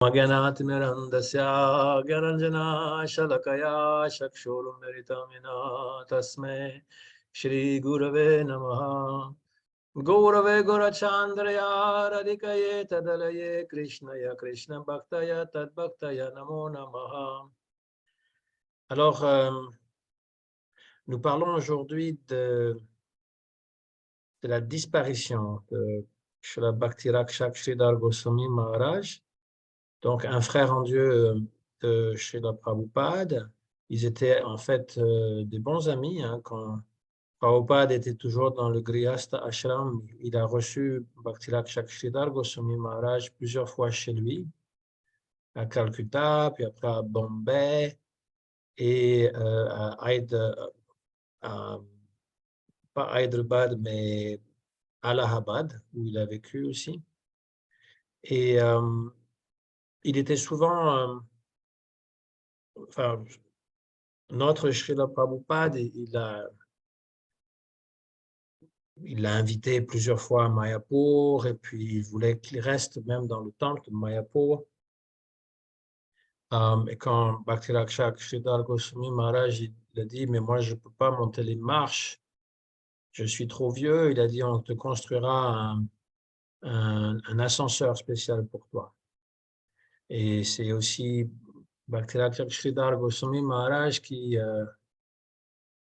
Magyanatimirandasya Gyananjana Shalakaya Chakshurumiritamina Tasme Shri Gurave Namaha Gaurave Gaurachandraya Radhikaye Tadalaye Krishnaya Krishna Bhaktaya Tadbhaktaya Namo Namaha. Alors, nous parlons aujourd'hui de la disparition de Srila Bhakti-Rakshak Sridhar Goswami Maharaj, donc un frère en Dieu de Srila Prabhupada. Ils étaient en fait des bons amis. Quand Prabhupada était toujours dans le Grihastha Ashram, il a reçu Bhakti-Rakshak Sridhar Goswami Maharaj plusieurs fois chez lui, à Calcutta, puis après à Bombay et pas Hyderabad, mais Allahabad, où il a vécu aussi. Et il était souvent, notre Srila Prabhupada, il l'a invité plusieurs fois à Mayapur, et puis il voulait qu'il reste même dans le temple de Mayapur. Et quand Bhakti-Rakshak Sridhar Goswami Maharaj, il a dit, mais moi je ne peux pas monter les marches, je suis trop vieux, il a dit, on te construira un ascenseur spécial pour toi. Et c'est aussi Bhakti-Rakshak Sridhar Goswami Maharaj qui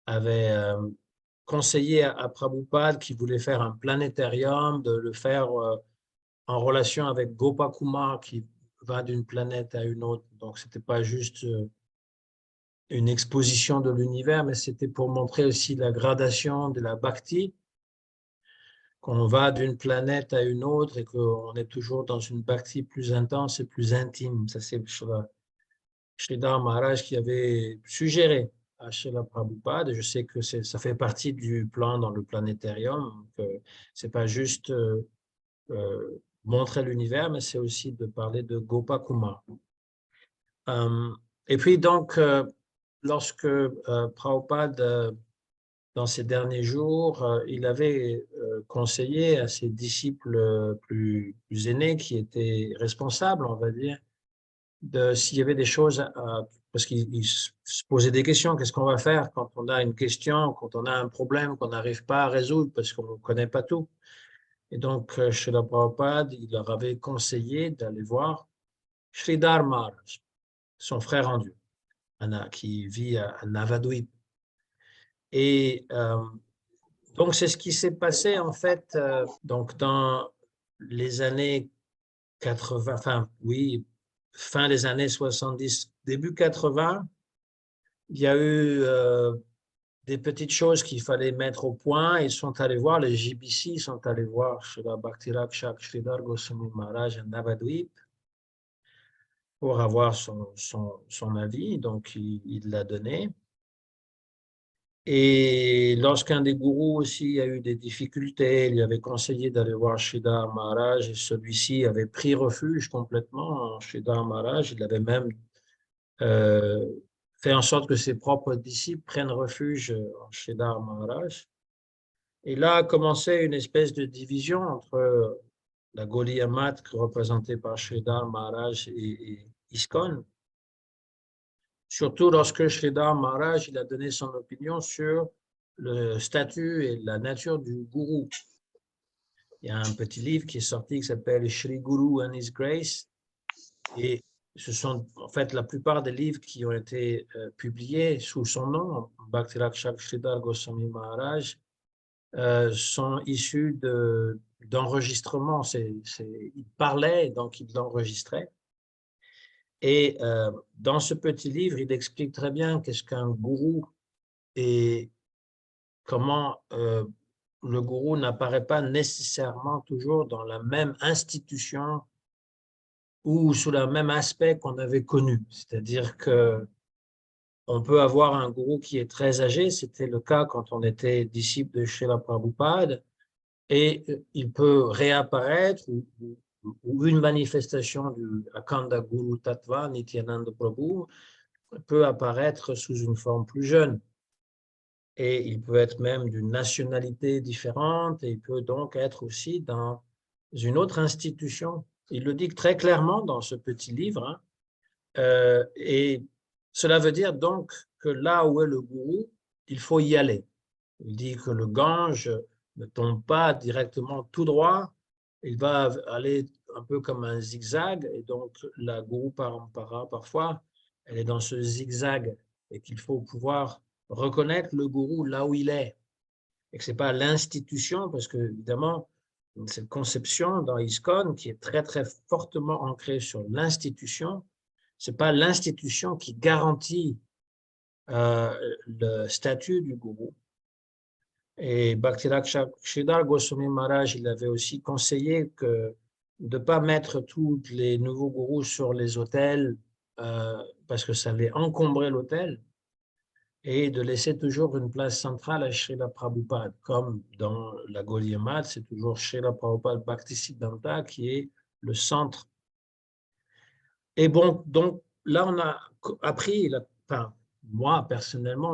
avait conseillé à Prabhupada qui voulait faire un planétarium, de le faire en relation avec Gopakumar qui va d'une planète à une autre. Donc, ce n'était pas juste une exposition de l'univers, mais c'était pour montrer aussi la gradation de la bhakti, qu'on va d'une planète à une autre et qu'on est toujours dans une bhakti plus intense et plus intime. Ça, c'est Sridhar Maharaj qui avait suggéré à Srila Prabhupada. Je sais que ça fait partie du plan dans le planétarium, que ce n'est pas juste montrer l'univers, mais c'est aussi de parler de Gopakumar. Et puis donc, lorsque Prabhupada, dans ses derniers jours, il avait conseillé à ses disciples plus aînés, qui étaient responsables, on va dire, s'il y avait des choses, parce qu'il se posait des questions, qu'est-ce qu'on va faire quand on a une question, quand on a un problème qu'on n'arrive pas à résoudre parce qu'on ne connaît pas tout. Et donc, chez la Prabhupada, il leur avait conseillé d'aller voir Sridhar Maharaj, son frère en Dieu, qui vit à Navadvip. Et donc, c'est ce qui s'est passé, en fait, donc dans les années 80, fin des années 70, début 80, il y a eu des petites choses qu'il fallait mettre au point. Ils sont allés voir, les JBC sont allés voir Srila Bhakti-Rakshak Sridhar Goswami Maharaj à Navadvip pour avoir son avis. Donc, il l'a donné. Et lorsqu'un des gourous aussi a eu des difficultés, il lui avait conseillé d'aller voir Sridhar Maharaj et celui-ci avait pris refuge complètement en Sridhar Maharaj. Il avait même fait en sorte que ses propres disciples prennent refuge en Sridhar Maharaj. Et là a commencé une espèce de division entre la Gauliya Math représentée par Sridhar Maharaj et ISKCON. Surtout lorsque Sridhar Maharaj il a donné son opinion sur le statut et la nature du gourou. Il y a un petit livre qui est sorti qui s'appelle Shri Guru and His Grace. Et ce sont en fait la plupart des livres qui ont été publiés sous son nom, Bhakti-Rakshak Sridhar Goswami Maharaj, sont issus d'enregistrements. Il parlait, donc il l'enregistrait. Et dans ce petit livre, il explique très bien qu'est-ce qu'un gourou et comment le gourou n'apparaît pas nécessairement toujours dans la même institution ou sous le même aspect qu'on avait connu. C'est-à-dire qu'on peut avoir un gourou qui est très âgé, c'était le cas quand on était disciple de Srila Prabhupada, et il peut réapparaître ou une manifestation du Akhanda Guru Tattva, Nityananda Prabhu, peut apparaître sous une forme plus jeune. Et il peut être même d'une nationalité différente et il peut donc être aussi dans une autre institution Il le dit très clairement dans ce petit livre, hein. Et cela veut dire donc que là où est le gourou, il faut y aller. Il dit que le Gange ne tombe pas directement tout droit, il va aller un peu comme un zigzag, et donc la Guru Parampara, parfois, elle est dans ce zigzag, et qu'il faut pouvoir reconnaître le gourou là où il est, et que ce n'est pas l'institution, parce que, évidemment, cette conception dans ISKCON qui est très, très fortement ancrée sur l'institution, ce n'est pas l'institution qui garantit le statut du gourou. Et Bhakti-Sridhar Goswami Maharaj, il avait aussi conseillé que de ne pas mettre tous les nouveaux gourous sur les autels parce que ça allait encombrer l'autel, et de laisser toujours une place centrale à Srila Prabhupada, comme dans la Gaudiya Math, c'est toujours Srila Prabhupada Bhaktisiddhanta qui est le centre. Et bon, donc là, on a appris, enfin, moi personnellement,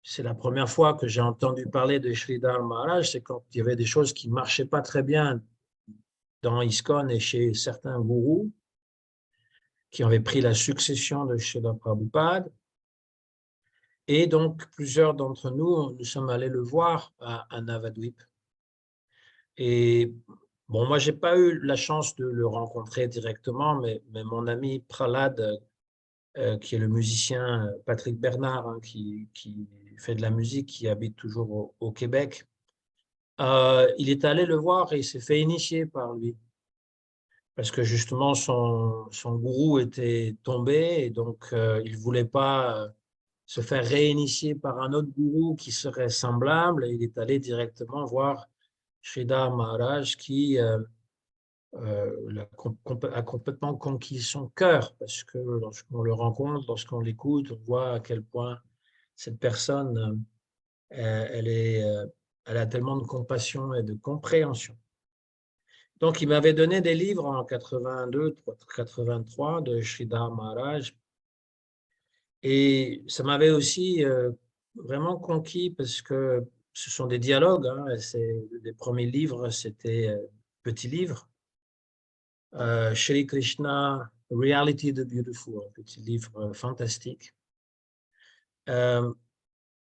c'est la première fois que j'ai entendu parler de Sridhar Maharaj, c'est quand il y avait des choses qui ne marchaient pas très bien dans ISKCON et chez certains gourous qui avaient pris la succession de Srila Prabhupada. Et donc, plusieurs d'entre nous, nous sommes allés le voir à Navadvip. Et bon, moi, je n'ai pas eu la chance de le rencontrer directement, mais mon ami Prahlad, qui est le musicien Patrick Bernard, hein, qui fait de la musique, qui habite toujours au Québec, il est allé le voir et il s'est fait initier par lui. Parce que justement, son gourou était tombé et donc il ne voulait pas se faire réinitier par un autre gourou qui serait semblable. Et il est allé directement voir Sridhar Maharaj qui a complètement conquis son cœur. Parce que lorsqu'on le rencontre, lorsqu'on l'écoute, on voit à quel point cette personne, elle a tellement de compassion et de compréhension. Donc, il m'avait donné des livres en 82, 83 de Sridhar Maharaj. Et ça m'avait aussi vraiment conquis parce que ce sont des dialogues, hein. Les premiers livres, c'était petits livres. Shri Krishna, Reality the Beautiful, un petit livre fantastique.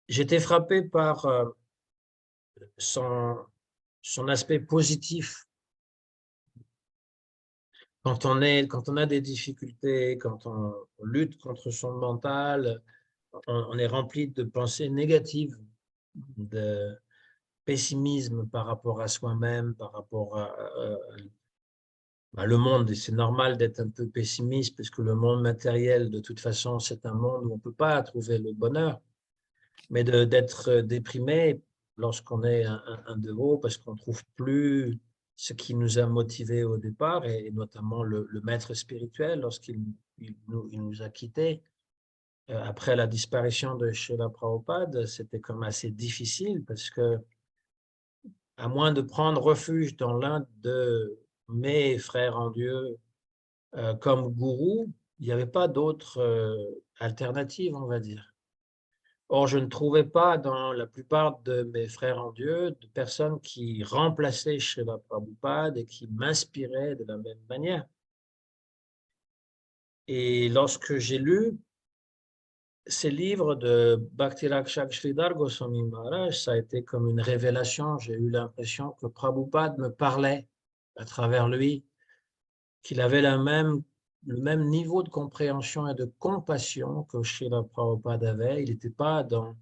J'étais frappé par son aspect positif. Quand on a des difficultés, quand on lutte contre son mental, on est rempli de pensées négatives, de pessimisme par rapport à soi-même, par rapport à le monde. Et c'est normal d'être un peu pessimiste parce que le monde matériel, de toute façon, c'est un monde où on ne peut pas trouver le bonheur. Mais d'être déprimé lorsqu'on est un dévot parce qu'on ne trouve plus ce qui nous a motivés au départ, et notamment le maître spirituel, lorsqu'il nous a quittés. Après la disparition de Srila Prabhupada, c'était comme assez difficile parce que, à moins de prendre refuge dans l'un de mes frères en Dieu comme gourou, il n'y avait pas d'autre alternative, on va dire. Or, je ne trouvais pas dans la plupart de mes frères en Dieu de personnes qui remplaçaient Srila Prabhupada et qui m'inspiraient de la même manière. Et lorsque j'ai lu ces livres de Bhakti-Rakshak Sridhar Goswami Maharaj, ça a été comme une révélation. J'ai eu l'impression que Prabhupada me parlait à travers lui, qu'il avait le même niveau de compréhension et de compassion que Srila Prabhupada avait. Il n'était pas dans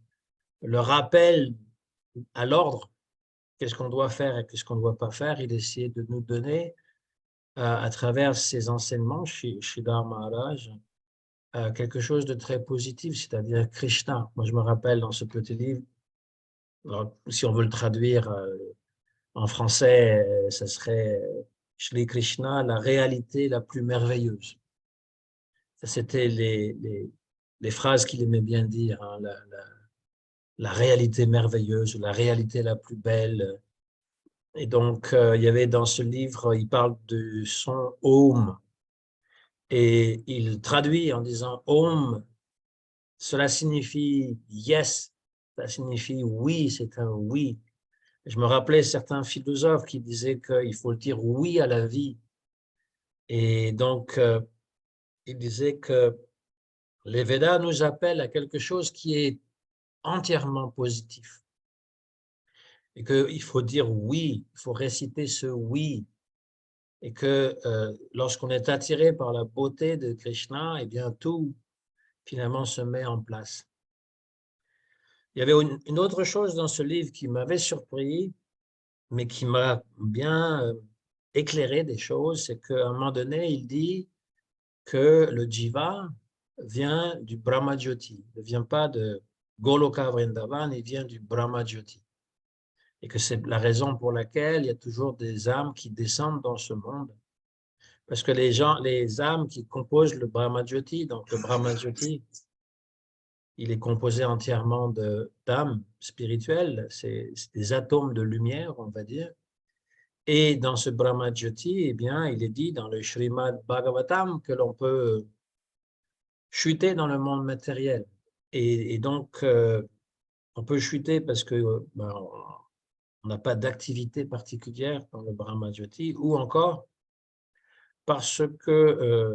le rappel à l'ordre, qu'est-ce qu'on doit faire et qu'est-ce qu'on ne doit pas faire. Il essayait de nous donner, à travers ses enseignements, Sridhar Maharaj, quelque chose de très positif, c'est-à-dire Krishna. Moi, je me rappelle dans ce petit livre, alors, si on veut le traduire en français, ça serait Shri Krishna, la réalité la plus merveilleuse. Ça, c'était les phrases qu'il aimait bien dire, hein, la réalité merveilleuse, la réalité la plus belle. Et donc, il y avait dans ce livre, il parle de son Om, et il traduit en disant Om, cela signifie yes, ça signifie oui, c'est un oui. Je me rappelais certains philosophes qui disaient qu'il faut dire oui à la vie. Et donc, il disait que les Védas nous appellent à quelque chose qui est entièrement positif. Et qu'il faut dire oui, il faut réciter ce oui. Et que lorsqu'on est attiré par la beauté de Krishna, eh bien tout finalement se met en place. Il y avait une autre chose dans ce livre qui m'avait surpris, mais qui m'a bien éclairé des choses, c'est qu'à un moment donné, il dit que le jiva vient du Brahma Jyoti, il ne vient pas de Goloka Vrindavan, il vient du Brahma Jyoti. Et que c'est la raison pour laquelle il y a toujours des âmes qui descendent dans ce monde. Parce que les âmes qui composent le Brahma Jyoti, donc le Brahma Jyoti, il est composé entièrement d'âmes spirituelles, c'est des atomes de lumière, on va dire. Et dans ce Brahma Jyoti, eh bien, il est dit dans le Srimad Bhagavatam que l'on peut chuter dans le monde matériel. Et donc, on peut chuter parce que on n'a pas d'activité particulière dans le Brahma Jyoti, ou encore parce que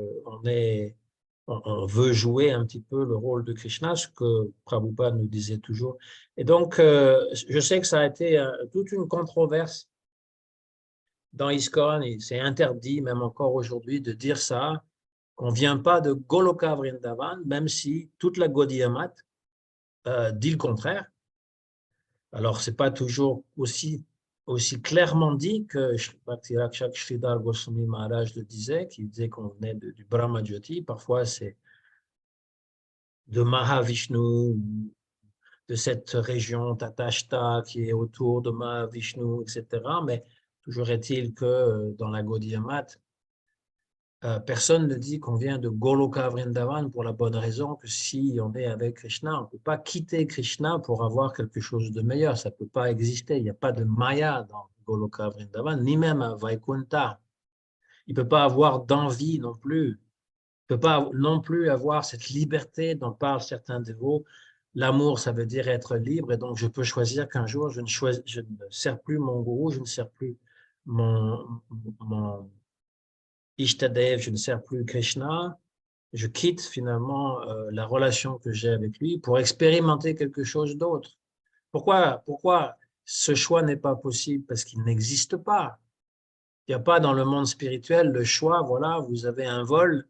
on veut jouer un petit peu le rôle de Krishna, ce que Prabhupada nous disait toujours. Et donc, je sais que ça a été toute une controverse dans ISKCON, et c'est interdit même encore aujourd'hui de dire ça, qu'on ne vient pas de Goloka Vrindavan, même si toute la Gaudiya Math dit le contraire. Alors, ce n'est pas toujours aussi clairement dit que Bhakti Rakshak Sridhar Goswami Maharaj le disait, qui disait qu'on venait du Brahma Jyoti. Parfois, c'est de Mahavishnu, de cette région Tatashta qui est autour de Mahavishnu, etc. Mais toujours est-il que dans la Gaudiya Math, personne ne dit qu'on vient de Goloka Vrindavan pour la bonne raison que si on est avec Krishna, on ne peut pas quitter Krishna pour avoir quelque chose de meilleur. Ça ne peut pas exister. Il n'y a pas de Maya dans Goloka Vrindavan, ni même à Vaikuntha. Il ne peut pas avoir d'envie non plus. Il ne peut pas non plus avoir cette liberté dont parlent certains dévots. L'amour, ça veut dire être libre, et donc je peux choisir qu'un jour, je ne sers plus mon gourou, je ne sers plus mon Ishtadev, je ne sers plus Krishna, je quitte finalement la relation que j'ai avec lui pour expérimenter quelque chose d'autre. Pourquoi ce choix n'est pas possible? Parce qu'il n'existe pas. Il n'y a pas dans le monde spirituel le choix, voilà, vous avez un vol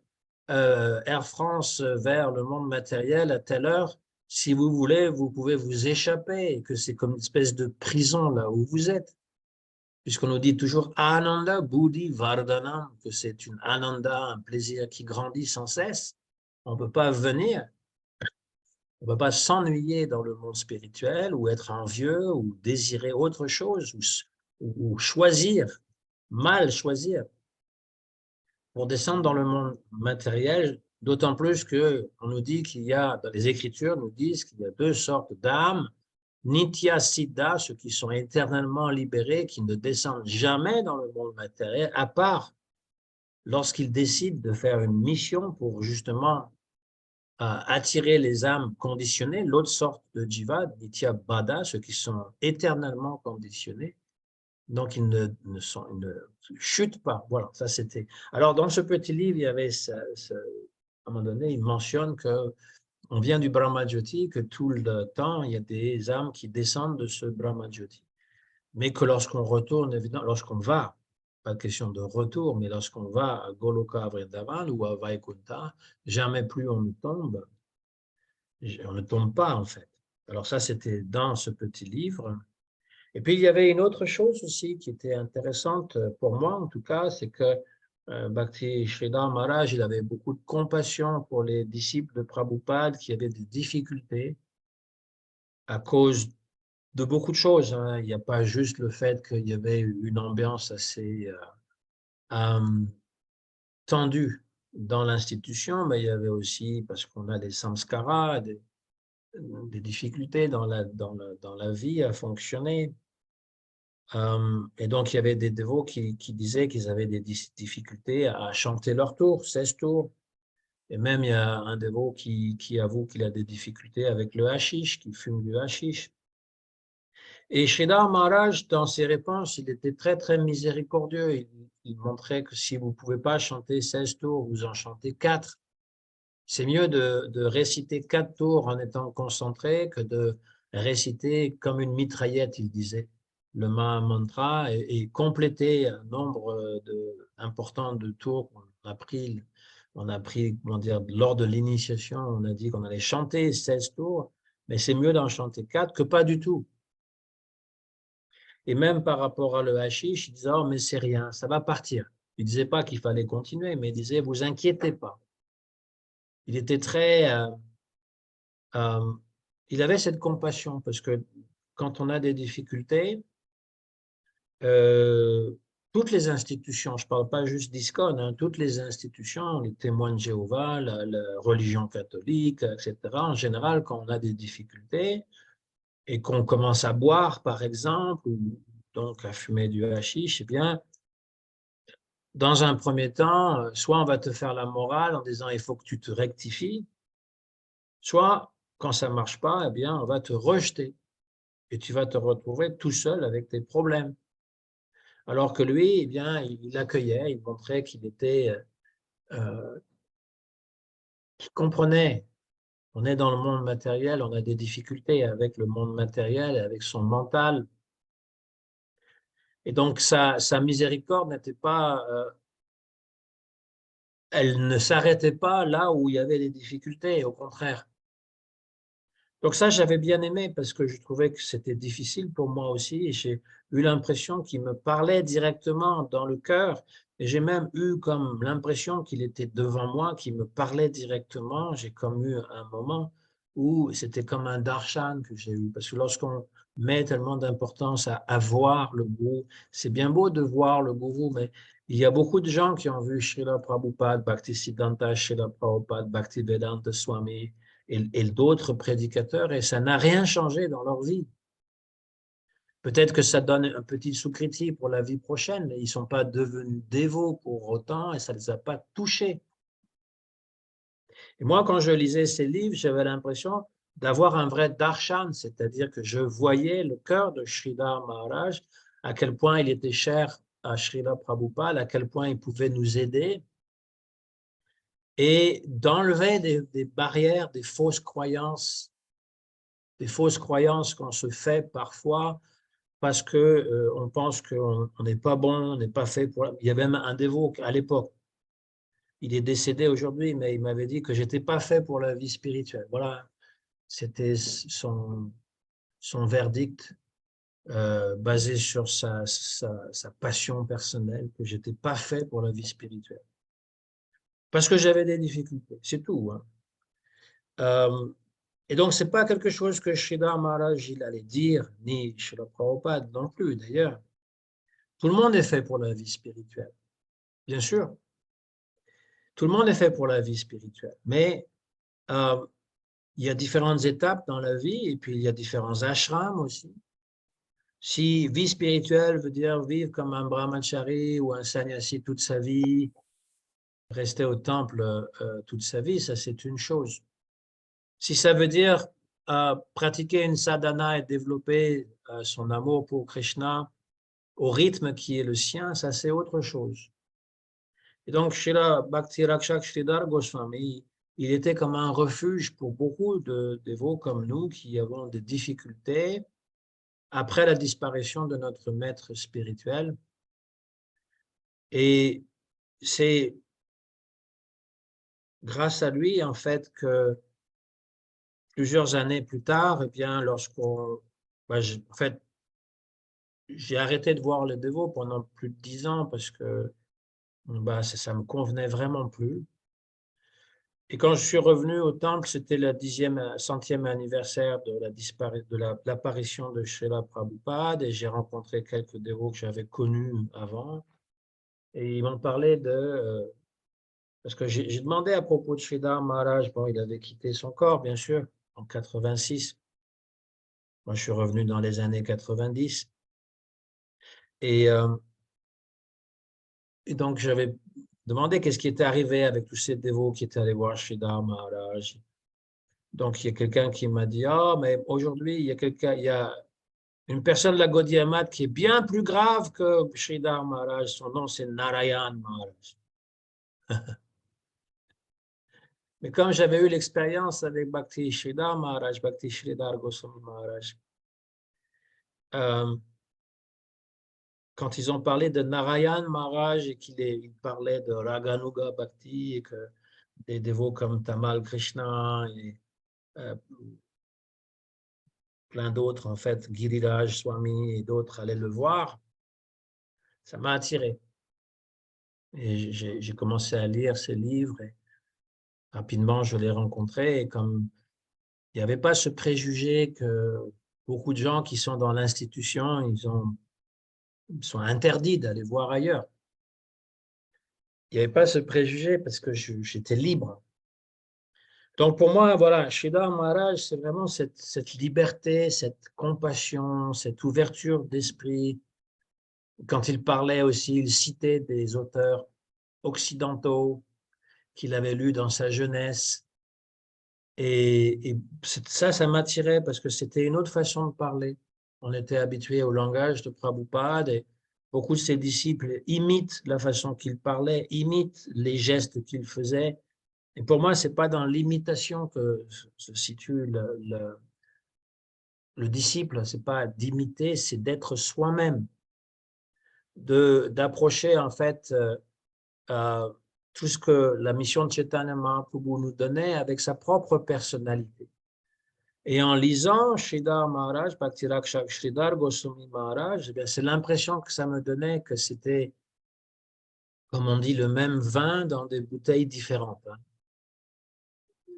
Air France vers le monde matériel à telle heure. Si vous voulez, vous pouvez vous échapper, et que c'est comme une espèce de prison là où vous êtes. Puisqu'on nous dit toujours Ananda Buddhi Vardhanam, que c'est une Ananda, un plaisir qui grandit sans cesse. On ne peut pas venir, on ne peut pas s'ennuyer dans le monde spirituel ou être envieux ou désirer autre chose ou choisir, mal choisir pour descendre dans le monde matériel, d'autant plus qu'on nous dit qu'il y a, dans les Écritures, nous disent qu'il y a deux sortes d'âmes, Nitya Siddha, ceux qui sont éternellement libérés, qui ne descendent jamais dans le monde matériel, à part lorsqu'ils décident de faire une mission pour justement attirer les âmes conditionnées, l'autre sorte de jiva, Nitya Baddha, ceux qui sont éternellement conditionnés, donc ils ne chutent pas. Voilà, ça c'était. Alors dans ce petit livre, il y avait à un moment donné, il mentionne que on vient du Brahma Jyoti, que tout le temps, il y a des âmes qui descendent de ce Brahma Jyoti. Mais que lorsqu'on retourne, évidemment, lorsqu'on va, pas de question de retour, mais lorsqu'on va à Goloka Vrindavan ou à Vaikuntha, jamais plus on ne tombe pas en fait. Alors ça, c'était dans ce petit livre. Et puis, il y avait une autre chose aussi qui était intéressante pour moi, en tout cas, c'est que Bhakti Sridhar Maharaj, il avait beaucoup de compassion pour les disciples de Prabhupada qui avaient des difficultés à cause de beaucoup de choses, hein. Il n'y a pas juste le fait qu'il y avait une ambiance assez tendue dans l'institution, mais il y avait aussi, parce qu'on a des samskaras, des difficultés dans la vie à fonctionner. Et donc, il y avait des dévots qui disaient qu'ils avaient des difficultés à chanter leur tour, 16 tours. Et même, il y a un dévot qui avoue qu'il a des difficultés avec le hashish, qui fume du hashish. Et Sridhar Maharaj, dans ses réponses, il était très, très miséricordieux. Il montrait que si vous ne pouvez pas chanter 16 tours, vous en chantez 4. C'est mieux de réciter 4 tours en étant concentré que de réciter comme une mitraillette, il disait, le Maha Mantra et compléter un nombre important de tours qu'on a pris. On a pris, comment dire, lors de l'initiation, on a dit qu'on allait chanter 16 tours, mais c'est mieux d'en chanter 4 que pas du tout. Et même par rapport à le hashish, il disait, oh, mais c'est rien, ça va partir. Il ne disait pas qu'il fallait continuer, mais il disait, vous inquiétez pas. Il était très, euh, il avait cette compassion parce que quand on a des difficultés, euh, toutes les institutions, je ne parle pas juste d'ISKCON, hein, toutes les institutions, les témoins de Jéhovah, la religion catholique, etc., en général, quand on a des difficultés et qu'on commence à boire, par exemple, ou donc à fumer du hashish, eh bien, dans un premier temps, soit on va te faire la morale en disant il faut que tu te rectifies, soit quand ça ne marche pas, eh bien, on va te rejeter et tu vas te retrouver tout seul avec tes problèmes. Alors que lui, eh bien, il accueillait, il montrait qu'il comprenait. On est dans le monde matériel, on a des difficultés avec le monde matériel, avec son mental. Et donc, sa miséricorde n'était pas, elle ne s'arrêtait pas là où il y avait des difficultés, au contraire. Donc ça, j'avais bien aimé parce que je trouvais que c'était difficile pour moi aussi et j'ai eu l'impression qu'il me parlait directement dans le cœur et j'ai même eu comme l'impression qu'il était devant moi, qu'il me parlait directement. J'ai comme eu un moment où c'était comme un darshan que j'ai eu parce que lorsqu'on met tellement d'importance à voir le gourou, c'est bien beau de voir le gourou, mais il y a beaucoup de gens qui ont vu Srila Prabhupada, Bhaktisiddhanta, Srila Prabhupada, Bhaktivedanta Swami, et d'autres prédicateurs, et ça n'a rien changé dans leur vie. Peut-être que ça donne un petit sous-critique pour la vie prochaine, mais ils ne sont pas devenus dévots pour autant et ça ne les a pas touchés. Et moi, quand je lisais ces livres, j'avais l'impression d'avoir un vrai darshan, c'est-à-dire que je voyais le cœur de Sridhar Maharaj, à quel point il était cher à Srila Prabhupada, à quel point il pouvait nous aider, et d'enlever des barrières, des fausses croyances qu'on se fait parfois parce que on pense qu'on n'est pas bon, on n'est pas fait pour. Il y avait même un dévot à l'époque. Il est décédé aujourd'hui, mais il m'avait dit que j'étais pas fait pour la vie spirituelle. Voilà, c'était son verdict basé sur sa passion personnelle, que j'étais pas fait pour la vie spirituelle. Parce que j'avais des difficultés, c'est tout. Hein. Et donc, ce n'est pas quelque chose que Sridhar Maharaj il allait dire, ni Srila Prabhupada non plus, d'ailleurs. Tout le monde est fait pour la vie spirituelle, bien sûr. Tout le monde est fait pour la vie spirituelle. Mais euh, il y a différentes étapes dans la vie et puis il y a différents ashrams aussi. Si vie spirituelle veut dire vivre comme un brahmachari ou un sannyasi toute sa vie, rester au temple toute sa vie, ça c'est une chose. Si ça veut dire pratiquer une sadhana et développer son amour pour Krishna au rythme qui est le sien, ça c'est autre chose. Et donc, Srila Bhakti Rakshak Sridhar Goswami, il était comme un refuge pour beaucoup de dévots comme nous qui avons des difficultés après la disparition de notre maître spirituel. Et c'est grâce à lui, en fait, que plusieurs années plus tard, eh bien, en fait, j'ai arrêté de voir les dévots pendant plus de 10 ans parce que ça me convenait vraiment plus. Et quand je suis revenu au temple, c'était le 100e anniversaire de l'apparition de Srila Prabhupada et j'ai rencontré quelques dévots que j'avais connus avant. Et ils m'ont parlé parce que j'ai demandé à propos de Sridhar Maharaj, bon, il avait quitté son corps, bien sûr, en 86. Moi, je suis revenu dans les années 90. Et, euh, et donc, j'avais demandé qu'est-ce qui était arrivé avec tous ces dévots qui étaient allés voir Sridhar Maharaj. Donc, il y a quelqu'un qui m'a dit, ah, mais aujourd'hui, il y a Une personne de la Gaudiya Math qui est bien plus grave que Sridhar Maharaj. Son nom, c'est Narayan Maharaj. Mais comme j'avais eu l'expérience avec Bhakti Sridhar Maharaj, Bhakti Sridhar Goswami Maharaj, quand ils ont parlé de Narayan Maharaj et qu'il parlait de Raganuga Bhakti et que des dévots comme Tamal Krishna et euh, plein d'autres, en fait, Giriraj Swami et d'autres allaient le voir, ça m'a attiré. Et j'ai commencé à lire ses livres et rapidement je l'ai rencontré. Et comme il n'y avait pas ce préjugé que beaucoup de gens qui sont dans l'institution, ils sont interdits d'aller voir ailleurs. Il n'y avait pas ce préjugé parce que j'étais libre. Donc pour moi, voilà, Sridhar Maharaj, c'est vraiment cette liberté, cette compassion, cette ouverture d'esprit. Quand il parlait aussi, il citait des auteurs occidentaux qu'il avait lus dans sa jeunesse. Et ça m'attirait parce que c'était une autre façon de parler. On était habitué au langage de Prabhupada et beaucoup de ses disciples imitent la façon qu'il parlait, imitent les gestes qu'il faisait. Et pour moi, ce n'est pas dans l'imitation que se situe le disciple, ce n'est pas d'imiter, c'est d'être soi-même, d'approcher en fait tout ce que la mission de Chaitanya Mahaprabhu nous donnait avec sa propre personnalité. Et en lisant Sridhar Maharaj, Bhakti Rakshak Sridhar Goswami Maharaj, c'est l'impression que ça me donnait que c'était, comme on dit, le même vin dans des bouteilles différentes.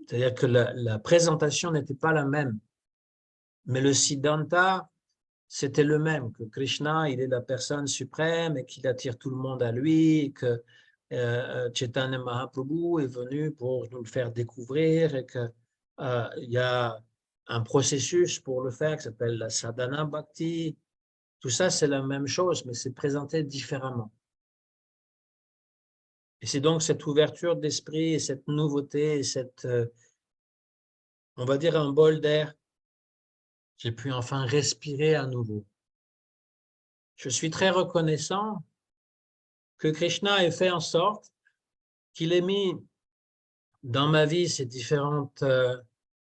C'est-à-dire que la présentation n'était pas la même, mais le Siddhanta, c'était le même, que Krishna, il est la personne suprême et qu'il attire tout le monde à lui, et que Chaitanya Mahaprabhu est venu pour nous le faire découvrir et qu'il y a un processus pour le faire qui s'appelle la sadhana bhakti. Tout ça, c'est la même chose, mais c'est présenté différemment. Et c'est donc cette ouverture d'esprit et cette nouveauté, et on va dire un bol d'air. J'ai pu enfin respirer à nouveau. Je suis très reconnaissant que Krishna ait fait en sorte qu'il ait mis dans ma vie ces différentes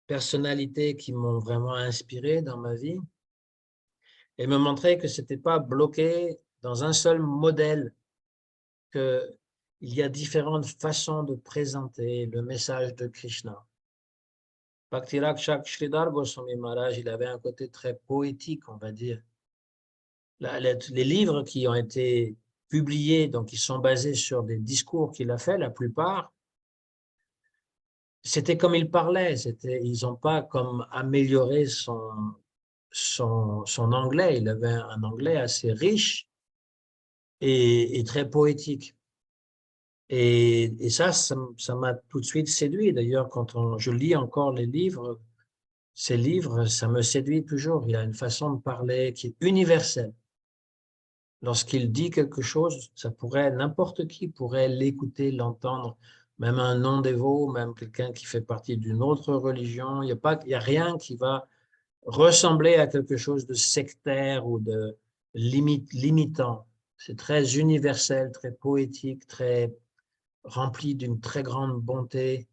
personnalités qui m'ont vraiment inspiré dans ma vie et me montrer que ce n'était pas bloqué dans un seul modèle, qu'il y a différentes façons de présenter le message de Krishna. Bhakti Rakshak Sridhar Goswami Maharaj, il avait un côté très poétique, on va dire. Les livres qui ont été publiés, donc ils sont basés sur des discours qu'il a fait, la plupart, c'était comme il parlait, ils n'ont pas comme amélioré son anglais. Il avait un anglais assez riche et très poétique. Et ça m'a tout de suite séduit. D'ailleurs, quand je lis encore les livres, ces livres, ça me séduit toujours. Il a une façon de parler qui est universelle. Lorsqu'il dit quelque chose, n'importe qui pourrait l'écouter, l'entendre, même un non-dévot, même quelqu'un qui fait partie d'une autre religion. Il y a rien qui va ressembler à quelque chose de sectaire ou de limitant. C'est très universel, très poétique, très rempli d'une très grande bonté.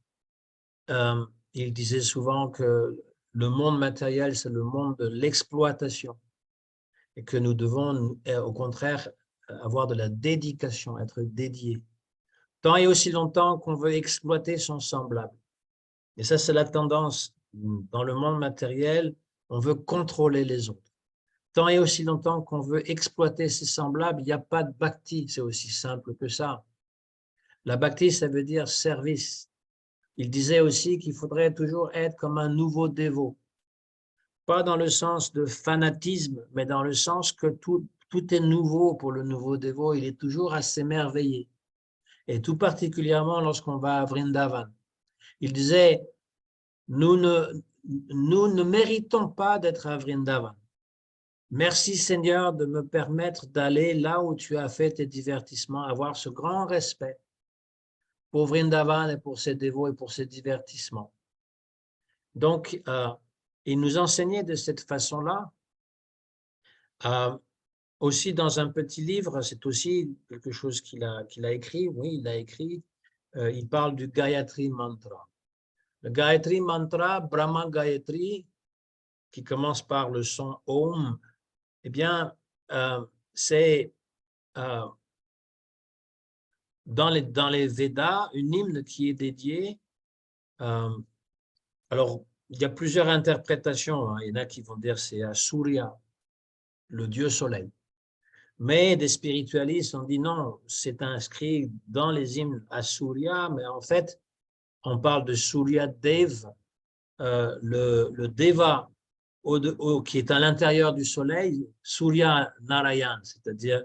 Il disait souvent que le monde matériel, c'est le monde de l'exploitation et que nous devons, au contraire, avoir de la dédication, être dédiés. Tant et aussi longtemps qu'on veut exploiter son semblable. Et ça, c'est la tendance dans le monde matériel, on veut contrôler les autres. Tant et aussi longtemps qu'on veut exploiter ses semblables, il n'y a pas de bhakti, c'est aussi simple que ça. La bhakti, ça veut dire service. Il disait aussi qu'il faudrait toujours être comme un nouveau dévot. Pas dans le sens de fanatisme, mais dans le sens que tout est nouveau pour le nouveau dévot. Il est toujours à s'émerveiller. Et tout particulièrement lorsqu'on va à Vrindavan. Il disait, nous ne méritons pas d'être à Vrindavan. Merci Seigneur de me permettre d'aller là où tu as fait tes divertissements, avoir ce grand respect pour Vrindavan et pour ses dévots et pour ses divertissements. Donc, il nous enseignait de cette façon-là Aussi dans un petit livre, c'est aussi quelque chose qu'il a écrit, oui, il a écrit, il parle du Gayatri Mantra. Le Gayatri Mantra, Brahma Gayatri, qui commence par le son Om, eh bien, c'est dans les Védas, une hymne qui est dédiée. Alors, il y a plusieurs interprétations, hein. Il y en a qui vont dire c'est à Surya, le dieu soleil. Mais des spiritualistes ont dit non, c'est inscrit dans les hymnes à Surya, mais en fait, on parle de Surya Dev, le Deva qui est à l'intérieur du soleil, Surya Narayan, c'est-à-dire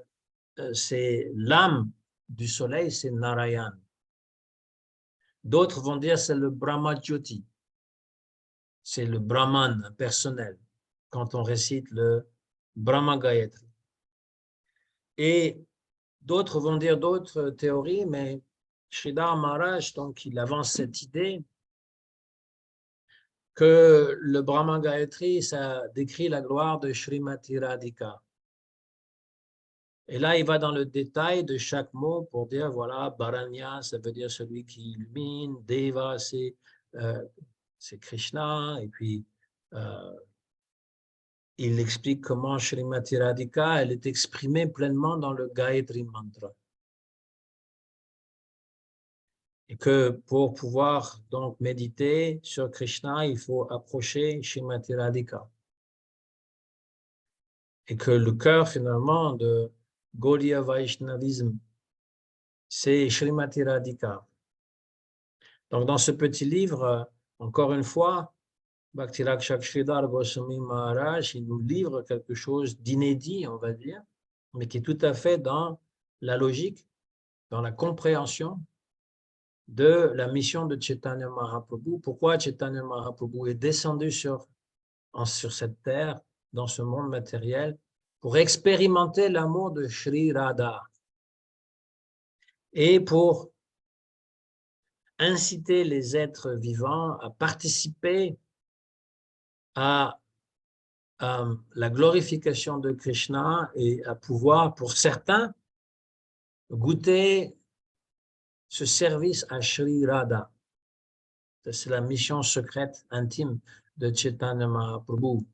c'est l'âme du soleil, c'est Narayan. D'autres vont dire c'est le Brahma Jyoti, c'est le Brahman personnel, quand on récite le Brahma Gayatri. Et d'autres vont dire d'autres théories, mais Sridhar Maharaj, donc, il avance cette idée que le Brahma Gayatri, ça décrit la gloire de Srimati Radhika. Et là, il va dans le détail de chaque mot pour dire, voilà, Bharanya, ça veut dire celui qui illumine, Deva, c'est Krishna, et puis il explique comment Srimati Radhika, elle est exprimée pleinement dans le Gayatri Mantra. Et que pour pouvoir donc méditer sur Krishna, il faut approcher Srimati Radhika. Et que le cœur finalement de Gaudiya Vaishnavisme, c'est Srimati Radhika. Donc dans ce petit livre, encore une fois, Bhakti-Rakshak Sridhar Goswami Maharaj, il nous livre quelque chose d'inédit, on va dire, mais qui est tout à fait dans la logique, dans la compréhension de la mission de Chaitanya Mahaprabhu. Pourquoi Chaitanya Mahaprabhu est descendu sur cette terre, dans ce monde matériel, pour expérimenter l'amour de Sri Radha et pour inciter les êtres vivants à participer à la glorification de Krishna et à pouvoir, pour certains, goûter ce service à Sri Radha. C'est la mission secrète, intime de Chaitanya Mahaprabhu.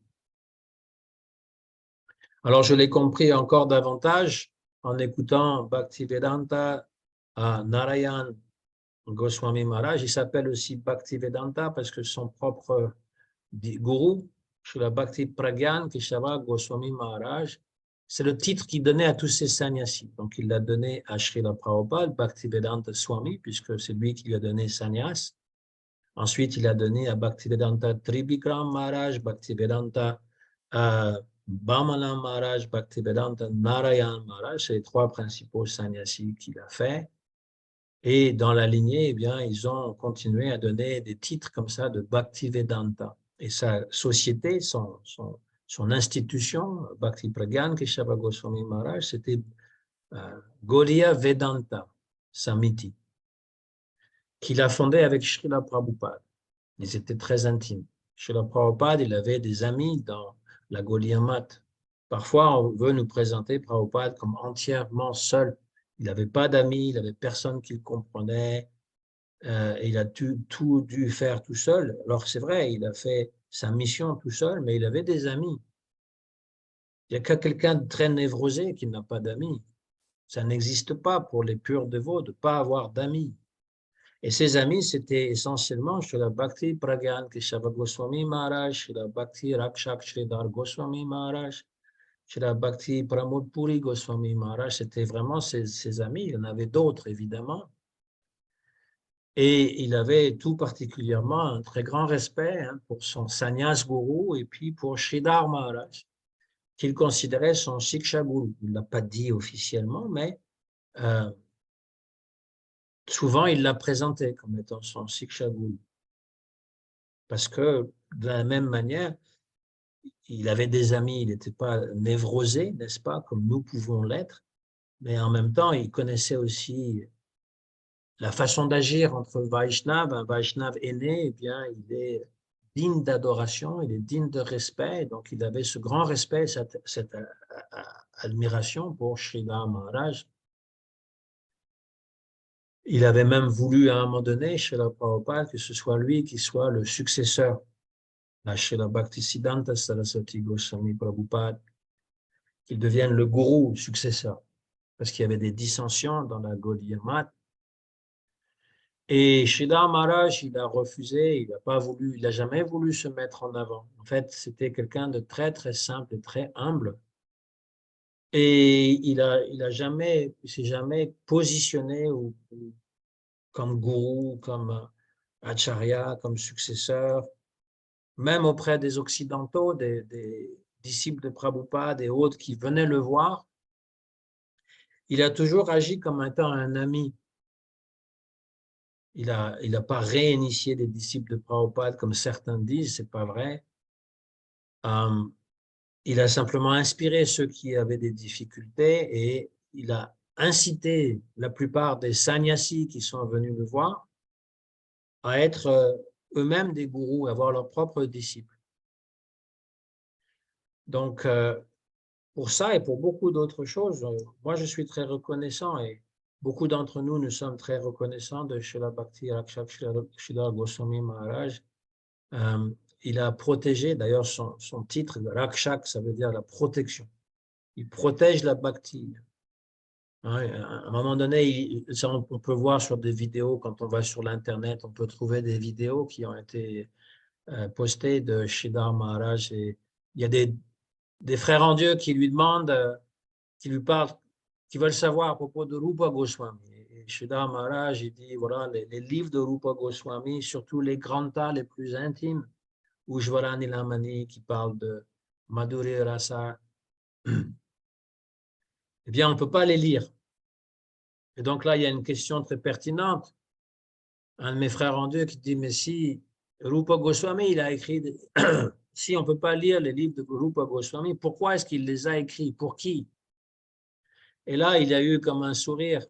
Alors, je l'ai compris encore davantage en écoutant Bhaktivedanta à Narayan Goswami Maharaj. Il s'appelle aussi Bhaktivedanta parce que son propre gourou, Srila Bhakti Pragyan Keshava Goswami Maharaj, c'est le titre qu'il donnait à tous ses sannyasis. Donc, il l'a donné à Srila Prabhupada, Bhaktivedanta Swami, puisque c'est lui qui lui a donné sannyas. Ensuite, il a donné à Bhaktivedanta Tribikram Maharaj, Bhaktivedanta Bhamana Maharaj, Bhaktivedanta Narayan Maharaj. C'est les trois principaux sannyasis qu'il a fait. Et dans la lignée, eh bien, ils ont continué à donner des titres comme ça de Bhaktivedanta. Et sa société, son institution, Bhakti Pragyan Keshava Goswami Maharaj, c'était Gaudiya Vedanta Samiti, qu'il a fondé avec Srila Prabhupada. Ils étaient très intimes. Srila Prabhupada, il avait des amis dans la Gaudiya Math. Parfois, on veut nous présenter Prabhupada comme entièrement seul. Il n'avait pas d'amis, il n'avait personne qui le comprenait. Et il a tout dû faire tout seul. Alors c'est vrai, il a fait sa mission tout seul, mais il avait des amis. Il n'y a que quelqu'un de très névrosé qui n'a pas d'amis. Ça n'existe pas pour les purs dévots de ne pas avoir d'amis. Et ses amis, c'était essentiellement Srila Bhakti Pragyan Keshava Goswami Maharaj, Srila Bhakti Rakshak Sridhar Goswami Maharaj, Srila Bhakti Pramod Puri Goswami Maharaj. C'était vraiment ses amis. Il y en avait d'autres, évidemment. Et il avait tout particulièrement un très grand respect pour son sannyas guru et puis pour Sridhar Maharaj, qu'il considérait son Siksha Guru. Il ne l'a pas dit officiellement, mais souvent il l'a présenté comme étant son Siksha Guru. Parce que de la même manière, il avait des amis, il n'était pas névrosé, n'est-ce pas, comme nous pouvons l'être, mais en même temps, il connaissait aussi la façon d'agir entre Vaishnav. Un Vaishnav aîné, eh bien, il est digne d'adoration, il est digne de respect. Donc, il avait ce grand respect, cette admiration pour Sridhar Maharaj. Il avait même voulu à un moment donné, Srila Prabhupada, que ce soit lui qui soit le successeur de Srila Bhaktisiddhanta Saraswati Goswami Prabhupada, qu'il devienne le gourou, le successeur. Parce qu'il y avait des dissensions dans la Gaudiya Math. Et Sridhar Maharaj, il a refusé, il n'a pas voulu, il n'a jamais voulu se mettre en avant. En fait, c'était quelqu'un de très, très simple et très humble. Et il s'est jamais positionné comme gourou, comme acharya, comme successeur, même auprès des Occidentaux, des disciples de Prabhupada et autres qui venaient le voir. Il a toujours agi comme étant un ami. Il a pas réinitié des disciples de Prabhupada comme certains disent, c'est pas vrai. Il a simplement inspiré ceux qui avaient des difficultés et il a incité la plupart des sannyasis qui sont venus le voir à être eux-mêmes des gourous, à avoir leurs propres disciples. Donc, pour ça et pour beaucoup d'autres choses, moi je suis très reconnaissant et beaucoup d'entre nous, nous sommes très reconnaissants de Srila Bhakti Rakshak Sridhar Goswami Maharaj. Il a protégé, d'ailleurs son titre, Rakshak, ça veut dire la protection. Il protège la Bhakti. Hein, à un moment donné, on peut voir sur des vidéos, quand on va sur l'Internet, on peut trouver des vidéos qui ont été postées de Sridhar Maharaj. Et il y a des frères en Dieu qui lui demandent, qui lui parlent, qui veulent savoir à propos de Rupa Goswami. Et Sridhar Maharaj, il dit, voilà, les livres de Rupa Goswami, surtout les granthas les plus intimes, Ujjvala Nilamani, qui parlent de Madhurya Rasa, eh bien, on ne peut pas les lire. Et donc là, il y a une question très pertinente. Un de mes frères en Dieu qui dit, mais si Rupa Goswami, il a écrit, si on ne peut pas lire les livres de Rupa Goswami, pourquoi est-ce qu'il les a écrits? Pour qui? Et là, il a eu comme un sourire,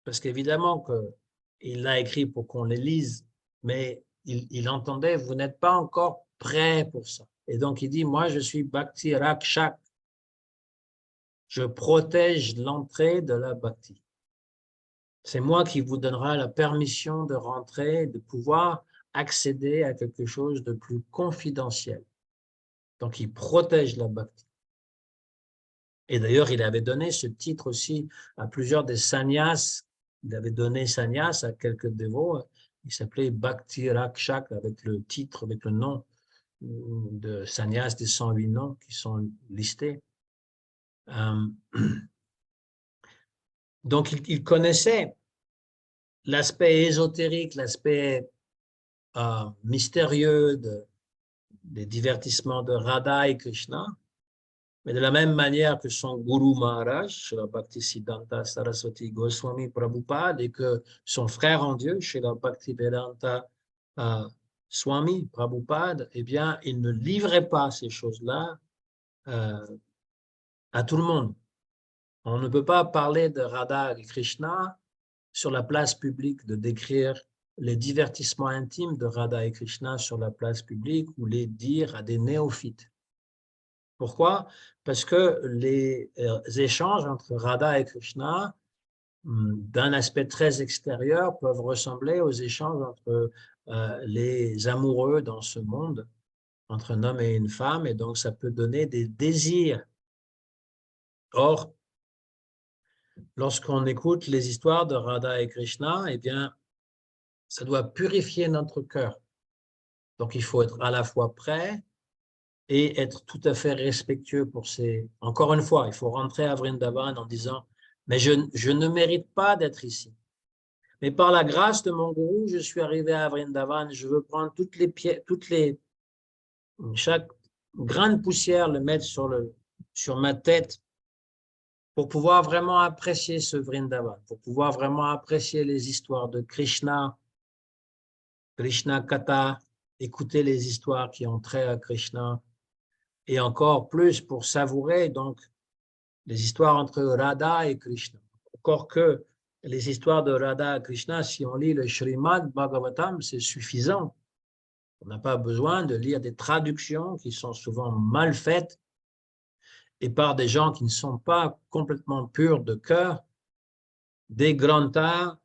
parce qu'évidemment qu'il l'a écrit pour qu'on les lise, mais il entendait, vous n'êtes pas encore prêt pour ça. Et donc, il dit, moi, je suis Bhakti Rakshak. Je protège l'entrée de la Bhakti. C'est moi qui vous donnera la permission de rentrer, de pouvoir accéder à quelque chose de plus confidentiel. Donc, il protège la Bhakti. Et d'ailleurs, il avait donné ce titre aussi à plusieurs des sannyas. Il avait donné sannyas à quelques dévots. Il s'appelait Bhakti Rakshak avec le titre, avec le nom de sannyas des 108 noms qui sont listés. Donc, il connaissait l'aspect ésotérique, l'aspect mystérieux des divertissements de Radha et Krishna, mais de la même manière que son Guru Maharaj, Srila Bhaktisiddhanta Saraswati Goswami Prabhupada, et que son frère en Dieu, Srila Bhaktivedanta Swami Prabhupada, eh bien, il ne livrait pas ces choses-là à tout le monde. On ne peut pas parler de Radha et Krishna sur la place publique, de décrire les divertissements intimes de Radha et Krishna sur la place publique ou les dire à des néophytes. Pourquoi? Parce que les échanges entre Radha et Krishna, d'un aspect très extérieur, peuvent ressembler aux échanges entre les amoureux dans ce monde, entre un homme et une femme, et donc ça peut donner des désirs. Or, lorsqu'on écoute les histoires de Radha et Krishna, eh bien, ça doit purifier notre cœur. Donc, il faut être à la fois prêt et être tout à fait respectueux pour ces… Encore une fois, il faut rentrer à Vrindavan en disant « Mais je ne mérite pas d'être ici. Mais par la grâce de mon gourou, je suis arrivé à Vrindavan. Je veux prendre chaque grain de poussière, le mettre sur ma tête pour pouvoir vraiment apprécier ce Vrindavan, pour pouvoir vraiment apprécier les histoires de Krishna, Krishna Katha, écouter les histoires qui ont trait à Krishna, et encore plus pour savourer donc les histoires entre Radha et Krishna. Encore que les histoires de Radha et Krishna, si on lit le Srimad Bhagavatam, c'est suffisant. On n'a pas besoin de lire des traductions qui sont souvent mal faites et par des gens qui ne sont pas complètement purs de cœur, des granthas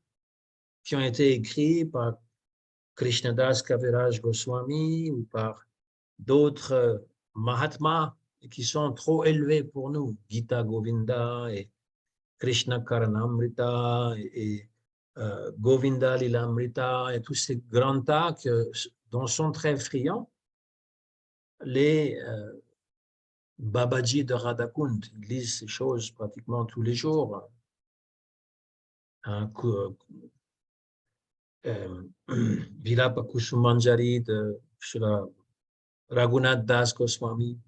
qui ont été écrits par Krishnadas Kaviraj Goswami ou par d'autres Mahatmas qui sont trop élevés pour nous, Gita Govinda et Krishna Karanamrita et Govinda Lilamrita et tous ces granthas dont sont très friands les Babaji de Radhakund. Ils lisent ces choses pratiquement tous les jours. Vilapa Kusumanjari de Srila Raghunath Das Goswami.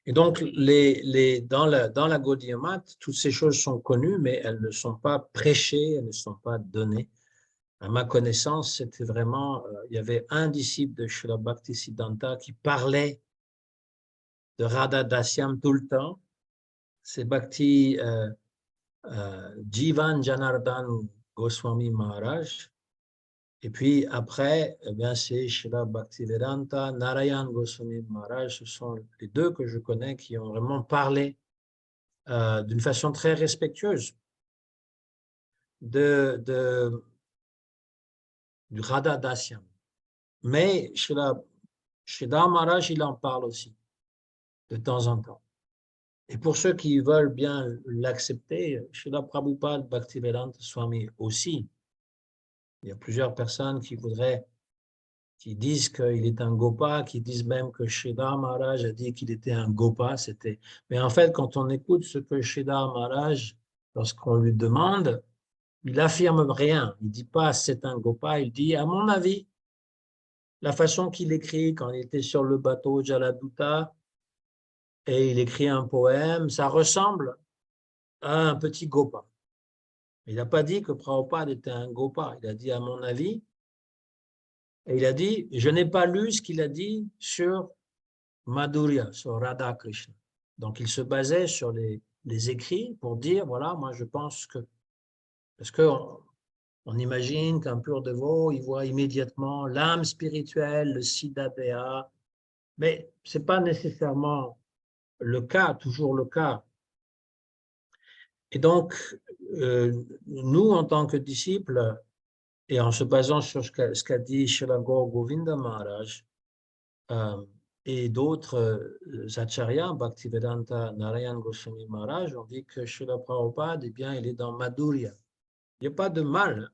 Et donc, dans la Gaudiya Math, toutes ces choses sont connues, mais elles ne sont pas prêchées, elles ne sont pas données. À ma connaissance, c'était vraiment, il y avait un disciple de Srila Bhaktisiddhanta qui parlait de Radha Dasyam tout le temps. C'est Bhakti Jivan Janardhan Goswami Maharaj. Et puis après, eh bien, c'est Srila Bhaktivedanta, Narayan Goswami Maharaj. Ce sont les deux que je connais qui ont vraiment parlé d'une façon très respectueuse du Radha Dasyam. Mais Srila Maharaj, il en parle aussi de temps en temps. Et pour ceux qui veulent bien l'accepter, Srila Prabhupada Bhaktivedanta Swami aussi. Il y a plusieurs personnes qui disent qu'il est un Gopa, qui disent même que Sridhar Maharaj a dit qu'il était un Gopa. Mais en fait, quand on écoute ce que Sridhar Maharaj, lorsqu'on lui demande, il affirme rien. Il ne dit pas c'est un Gopa, il dit, à mon avis, la façon qu'il écrit quand il était sur le bateau Jaladuta et il écrit un poème, ça ressemble à un petit Gopa. Il n'a pas dit que Prabhupada était un Gopa. Il a dit, à mon avis, et il a dit, je n'ai pas lu ce qu'il a dit sur Madhurya, sur Radha Krishna. Donc, il se basait sur les écrits pour dire, voilà, moi je pense que... Parce qu'on imagine qu'un pur dévot, il voit immédiatement l'âme spirituelle, le Siddhadeha, mais ce n'est pas nécessairement le cas, toujours le cas. Et donc, nous, en tant que disciples, et en se basant sur ce qu'a dit Srila Gaur Govinda Maharaj et d'autres acharyas, Bhaktivedanta Narayan Goswami Maharaj, on dit que Srila Prabhupada, eh bien, il est dans Madhurya. Il n'y a pas de mal.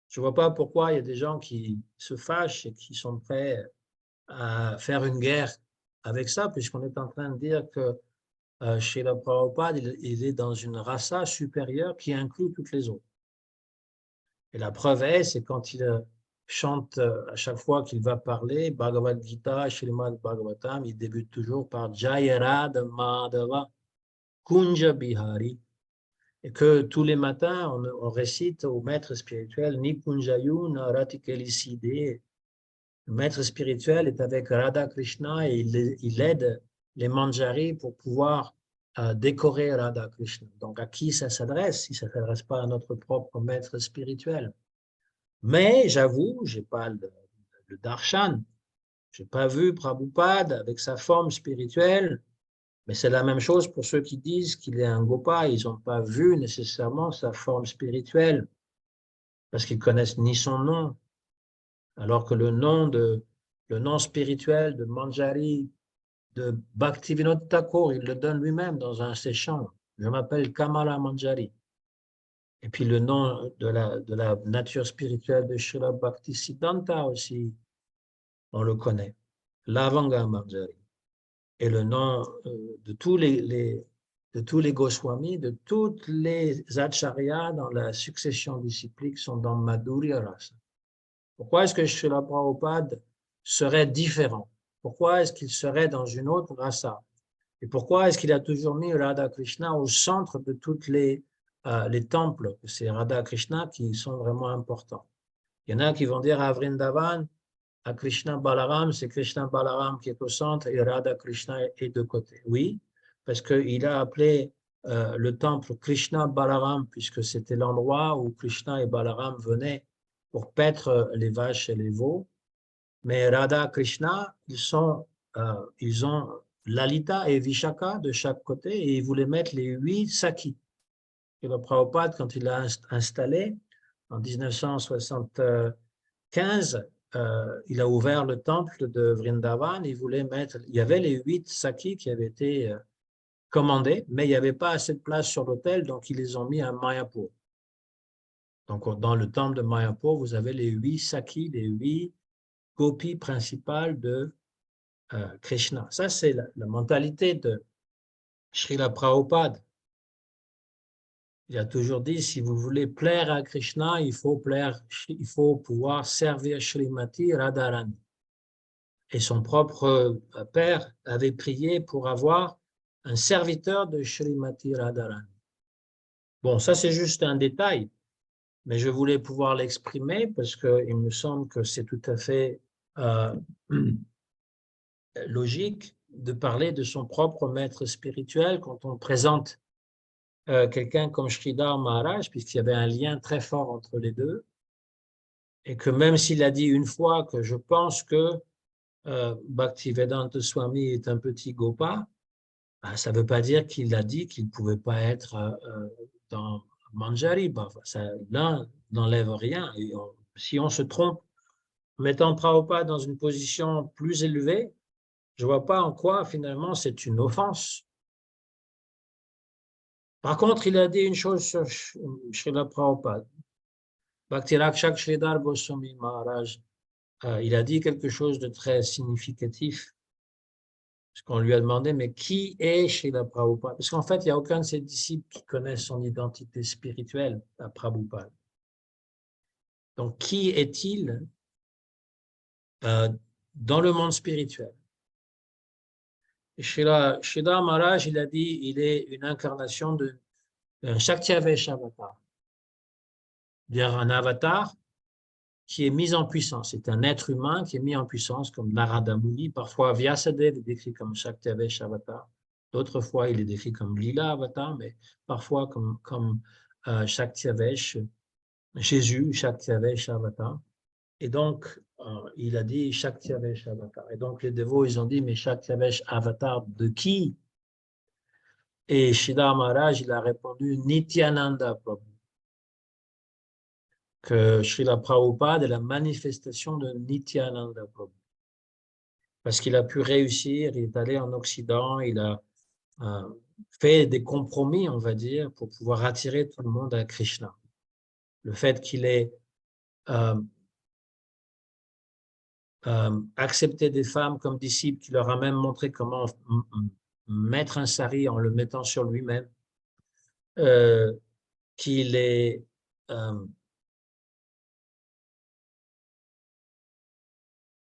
Je ne vois pas pourquoi il y a des gens qui se fâchent et qui sont prêts à faire une guerre avec ça, puisqu'on est en train de dire que Srila Prabhupada, il est dans une rasa supérieure qui inclut toutes les autres. Et la preuve est, c'est quand il chante à chaque fois qu'il va parler, Bhagavad Gita, Srimad Bhagavatam, il débute toujours par Jaya Radha Madhava Kunja Bihari. Et que tous les matins, on récite au maître spirituel Nikunjayu Narati Keliside. Le maître spirituel est avec Radha Krishna et il aide les manjaris pour pouvoir décorer Radha Krishna. Donc, à qui ça s'adresse si ça ne s'adresse pas à notre propre maître spirituel? Mais j'avoue, je n'ai pas le darshan, je n'ai pas vu Prabhupada avec sa forme spirituelle, mais c'est la même chose pour ceux qui disent qu'il est un Gopa, ils n'ont pas vu nécessairement sa forme spirituelle, parce qu'ils connaissent ni son nom, alors que le nom spirituel de Manjari, de Bhaktivinoda Thakur, il le donne lui-même dans un de ses chants. Je m'appelle Kamala Manjari. Et puis le nom de la nature spirituelle de Srila Bhaktisiddhanta aussi, on le connaît, Lavanga Manjari. Et le nom de tous les Goswamis, de toutes les acharyas dans la succession disciplique sont dans Madhurya Rasa. Pourquoi est-ce que Srila Prabhupada serait différent? Pourquoi est-ce qu'il serait dans une autre rasa? Et pourquoi est-ce qu'il a toujours mis Radha Krishna au centre de toutes les temples? C'est Radha Krishna qui sont vraiment importants. Il y en a qui vont dire à Vrindavan, à Krishna Balaram, c'est Krishna Balaram qui est au centre et Radha Krishna est de côté. Oui, parce qu'il a appelé le temple Krishna Balaram, puisque c'était l'endroit où Krishna et Balaram venaient pour paître les vaches et les veaux. Mais Radha Krishna, ils ont Lalita et Vishaka de chaque côté et ils voulaient mettre les 8 sakis. Et le Prabhupada, quand il l'a installé en 1975, il a ouvert le temple de Vrindavan. Il voulait mettre, il y avait les 8 sakis qui avaient été commandés, mais il n'y avait pas assez de place sur l'autel, donc ils les ont mis à Mayapur. Donc, dans le temple de Mayapur, vous avez les 8 sakis, les 8 gopis principales de Krishna. Ça, c'est la mentalité de Srila Prabhupada. Il a toujours dit, si vous voulez plaire à Krishna, il faut pouvoir servir Srimati Radharani. Et son propre père avait prié pour avoir un serviteur de Srimati Radharani. Bon, ça c'est juste un détail, mais je voulais pouvoir l'exprimer parce qu'il me semble que c'est tout à fait logique de parler de son propre maître spirituel quand on présente quelqu'un comme Sridhar Maharaj, puisqu'il y avait un lien très fort entre les deux, et que même s'il a dit une fois que je pense que Bhaktivedanta Swami est un petit gopa, ben, ça ne veut pas dire qu'il a dit qu'il ne pouvait pas être dans Manjari. Ben, l'un n'enlève rien. Et si on se trompe en mettant Prabhupada dans une position plus élevée, je ne vois pas en quoi finalement c'est une offense. Par contre, il a dit une chose sur Srila Prabhupada. Bhakti-Rakshak Sridhar Goswami Maharaj, il a dit quelque chose de très significatif. Parce qu'on lui a demandé, mais qui est Srila Prabhupada? Parce qu'en fait, il n'y a aucun de ses disciples qui connaissent son identité spirituelle à Prabhupada. Donc, qui est-il dans le monde spirituel? Srila Maharaj, il a dit, il est une incarnation d'un Shaktiavesh avatar. C'est-à-dire un avatar qui est mis en puissance. C'est un être humain qui est mis en puissance comme Narada Muni. Parfois, Vyasadeva est décrit comme Shaktiavesh avatar. D'autres fois, il est décrit comme Lila avatar, mais parfois comme Shaktiavesh, Jésus, Shaktiavesh avatar. Et donc, il a dit Shaktiavesh avatar. Et donc, les dévots, ils ont dit, mais Shaktiavesh avatar de qui? Et Sridhar Maharaj, il a répondu Nityananda Prabhu. Que Srila Prabhupada est la manifestation de Nityananda Prabhu. Parce qu'il a pu réussir, il est allé en Occident, il a fait des compromis, on va dire, pour pouvoir attirer tout le monde à Krishna. Le fait qu'il ait accepté des femmes comme disciples, qu'il leur a même montré comment mettre un sari en le mettant sur lui-même, qu'il est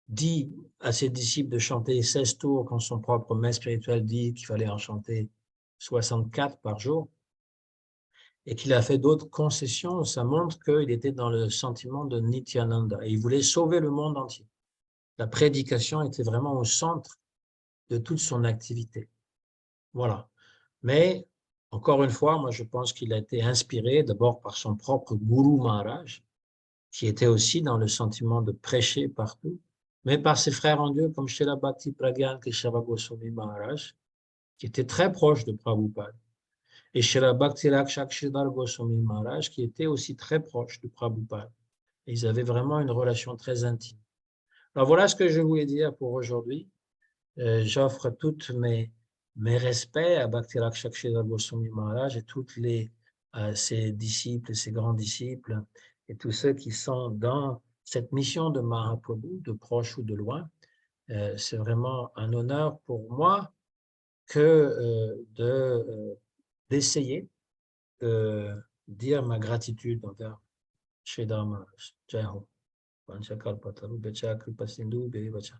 dit à ses disciples de chanter 16 tours quand son propre maître spirituel dit qu'il fallait en chanter 64 par jour, et qu'il a fait d'autres concessions, ça montre qu'il était dans le sentiment de Nityananda et il voulait sauver le monde entier. La prédication était vraiment au centre de toute son activité. Voilà. Mais, encore une fois, moi je pense qu'il a été inspiré d'abord par son propre Guru Maharaj, qui était aussi dans le sentiment de prêcher partout, mais par ses frères en Dieu comme Srila Bhakti Pragyan Keshava Goswami Maharaj, qui était très proche de Prabhupada, et Srila Bhakti Rakshak Sridhar Goswami Maharaj, qui était aussi très proche de Prabhupada. Et ils avaient vraiment une relation très intime. Alors voilà ce que je voulais dire pour aujourd'hui. J'offre tous mes respects à Bhakti Rakshak Sridhar Goswami Maharaj et toutes ses disciples, ses grands disciples, et tous ceux qui sont dans cette mission de Mahaprabhu, de proche ou de loin. C'est vraiment un honneur pour moi d'essayer de dire ma gratitude envers Sridhar Maharaj. Jai Ho. Vanchakalpataru Becha Kripa Sindhu Bevacha.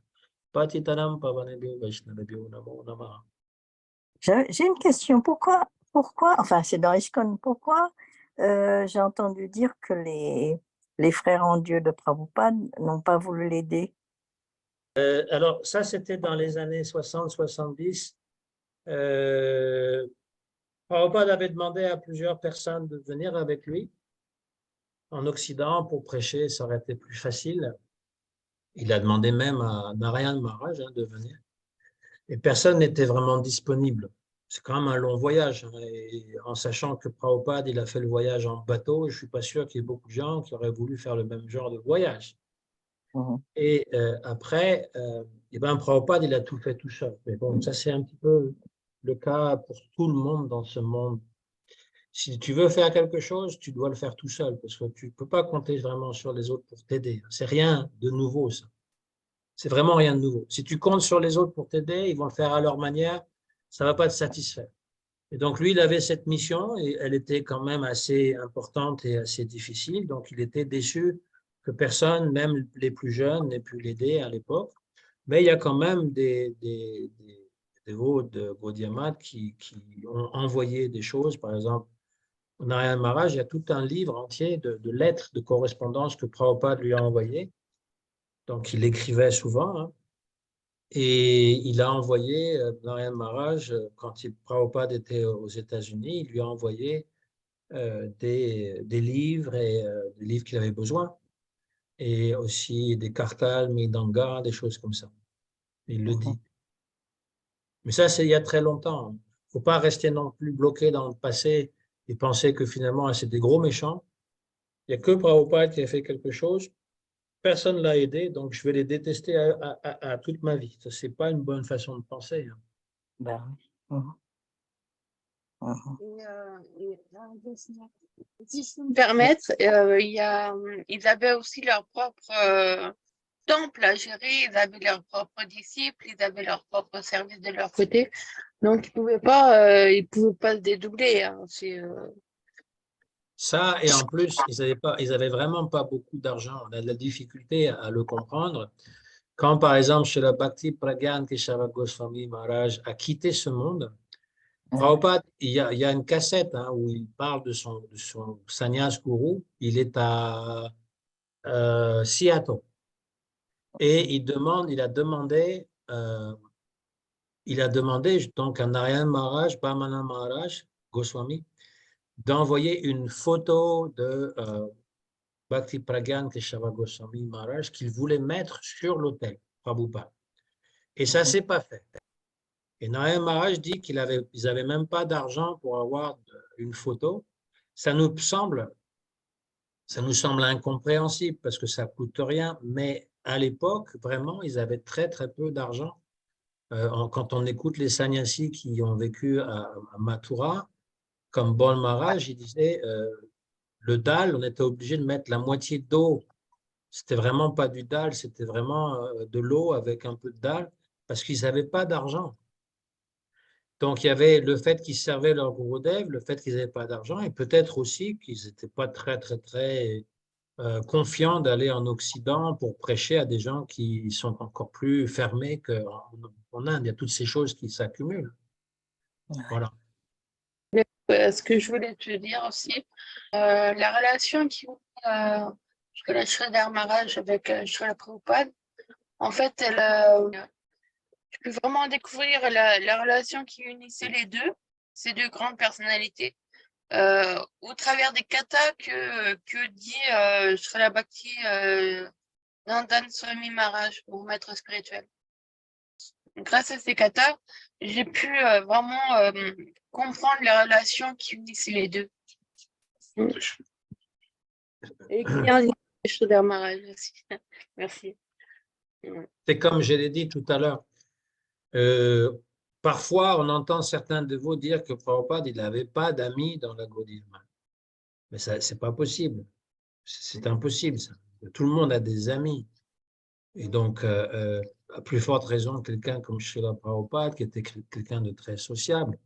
Patitanam Pavanebhyo Vaishnavebhyo Namo Namaha. J'ai une question. Pourquoi, enfin c'est dans ISKCON, pourquoi j'ai entendu dire que les frères en Dieu de Prabhupada n'ont pas voulu l'aider? Alors ça, c'était dans les années 60-70. Prabhupada avait demandé à plusieurs personnes de venir avec lui. en Occident, pour prêcher, ça aurait été plus facile. Il a demandé même à Narayan Maharaj de venir. Et personne n'était vraiment disponible. C'est quand même un long voyage, hein, et en sachant que Prabhupada, il a fait le voyage en bateau, je ne suis pas sûr qu'il y ait beaucoup de gens qui auraient voulu faire le même genre de voyage. Mhm. Et après, eh ben, Prabhupada, il a tout fait tout seul. Mais bon, ça c'est un petit peu le cas pour tout le monde dans ce monde. Si tu veux faire quelque chose, tu dois le faire tout seul, parce que tu ne peux pas compter vraiment sur les autres pour t'aider. C'est rien de nouveau, ça. C'est vraiment rien de nouveau. Si tu comptes sur les autres pour t'aider, ils vont le faire à leur manière, ça ne va pas te satisfaire. Et donc, lui, il avait cette mission et elle était quand même assez importante et assez difficile. Donc, il était déçu que personne, même les plus jeunes, n'ait pu l'aider à l'époque. Mais il y a quand même des dévots de Gaudiya Math qui ont envoyé des choses. Par exemple, Narayan Maharaj, il y a tout un livre entier de lettres, de correspondances que Prabhupada lui a envoyées. Donc, il écrivait souvent, hein. Et il a envoyé, Narayan Maharaj, quand Prabhupada était aux États-Unis, il lui a envoyé des livres et des livres qu'il avait besoin, et aussi des kartals, Mridanga, des choses comme ça. Il le Mhm. dit. Mais ça, c'est il y a très longtemps. Il ne faut pas rester non plus bloqué dans le passé et penser que finalement, c'est des gros méchants. Il n'y a que Prabhupada qui a fait quelque chose. Personne ne l'a aidé, donc je vais les détester à toute ma vie. Ce n'est pas une bonne façon de penser, hein. Ben oui. Mhm. Mhm. Si je peux me permettre, ils avaient aussi leur propre temple à gérer, ils avaient leurs propres disciples, ils avaient leur propre service de leur côté. Donc, ils pouvaient pas se dédoubler, hein. Ça, et en plus, ils avaient vraiment pas beaucoup d'argent. On a de la difficulté à le comprendre. Quand, par exemple, chez la Bhakti Pragyan Keshava Goswami Maharaj a quitté ce monde, Prabhupada, il y a une cassette, hein, où il parle de son sannyas guru. Il est à Seattle. Et il a demandé donc à Narayan Maharaj, Bhamana Maharaj, Goswami, d'envoyer une photo de Bhakti Pragyan Keshava Goswami Maharaj qu'il voulait mettre sur l'autel, Prabhupada. Et ça ne s'est pas fait. Et Narayan Maharaj dit qu'ils n'avaient même pas d'argent pour avoir une photo. Ça nous semble, ça nous semble incompréhensible parce que ça ne coûte rien, mais à l'époque, vraiment, ils avaient très, très peu d'argent. Quand on écoute les sannyasis qui ont vécu à Mathura, comme Bol Maharaj, il disait le dal, on était obligé de mettre la moitié d'eau. C'était vraiment pas du dal, c'était vraiment de l'eau avec un peu de dal, parce qu'ils n'avaient pas d'argent. Donc, il y avait le fait qu'ils servaient leur Gurudev, le fait qu'ils n'avaient pas d'argent, et peut-être aussi qu'ils n'étaient pas très, très, très confiants d'aller en Occident pour prêcher à des gens qui sont encore plus fermés qu'en Inde. Il y a toutes ces choses qui s'accumulent. Voilà. Ce que je voulais te dire aussi, la relation qui unit Srila Sridhar Maharaj avec Srila Prabhupada, en fait, je peux vraiment découvrir la relation qui unissait les deux, ces deux grandes personnalités, au travers des katas que dit Srila Bhakti Nandan Swami Maharaj, mon maître spirituel. Grâce à ces katas, j'ai pu vraiment comprendre les relations qui unissaient les deux. Et qui a Sridhar Maharaj aussi. Merci. C'est comme je l'ai dit tout à l'heure. Parfois, on entend certains de vous dire que Prabhupada, il n'avait pas d'amis dans la Gaudiya Math. Mais ça, c'est pas possible. C'est impossible, ça. Tout le monde a des amis. Et donc, à plus forte raison, quelqu'un comme Srila Prabhupada, qui était quelqu'un de très sociable.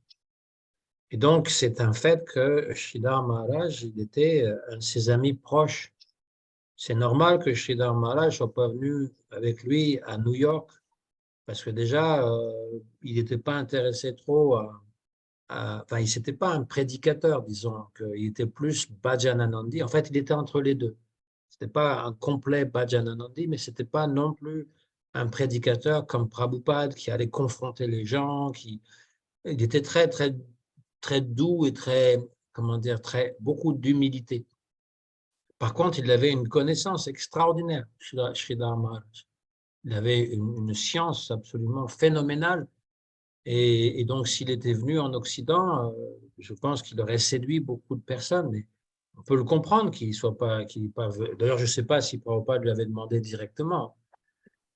Et donc, c'est un fait que Sridhar Maharaj, il était un de ses amis proches. C'est normal que Sridhar Maharaj ne soit pas venu avec lui à New York, parce que déjà, il n'était pas intéressé trop enfin, il n'était pas un prédicateur, disons, il était plus Bhajananandi. En fait, il était entre les deux. Ce n'était pas un complet Bhajananandi, mais ce n'était pas non plus un prédicateur comme Prabhupada qui allait confronter les gens. Il était très, très, très doux et très, comment dire, beaucoup d'humilité. Par contre, il avait une connaissance extraordinaire, Sridhar Maharaj. Il avait une science absolument phénoménale. Et donc, s'il était venu en Occident, je pense qu'il aurait séduit beaucoup de personnes. Mais on peut le comprendre qu'il soit pas, D'ailleurs, je ne sais pas si Prabhupada lui avait demandé directement.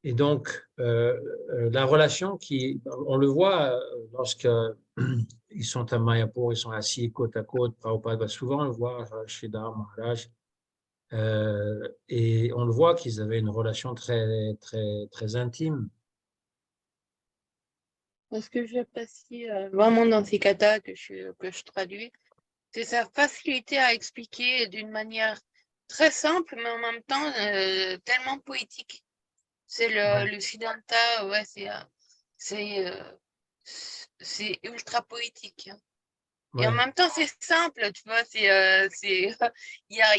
Et donc, la relation on le voit lorsqu'ils sont à Mayapur, ils sont assis côte à côte. Prabhupada va souvent le voir, Sridhar Maharaj. Et on le voit qu'ils avaient une relation très, très, très intime. Ce que j'apprécie vraiment dans ces katas que je traduis, c'est sa facilité à expliquer d'une manière très simple, mais en même temps tellement poétique. C'est le Siddhanta, ouais, c'est ultra poétique. Et en Ouais. même temps, c'est simple, tu vois, il y a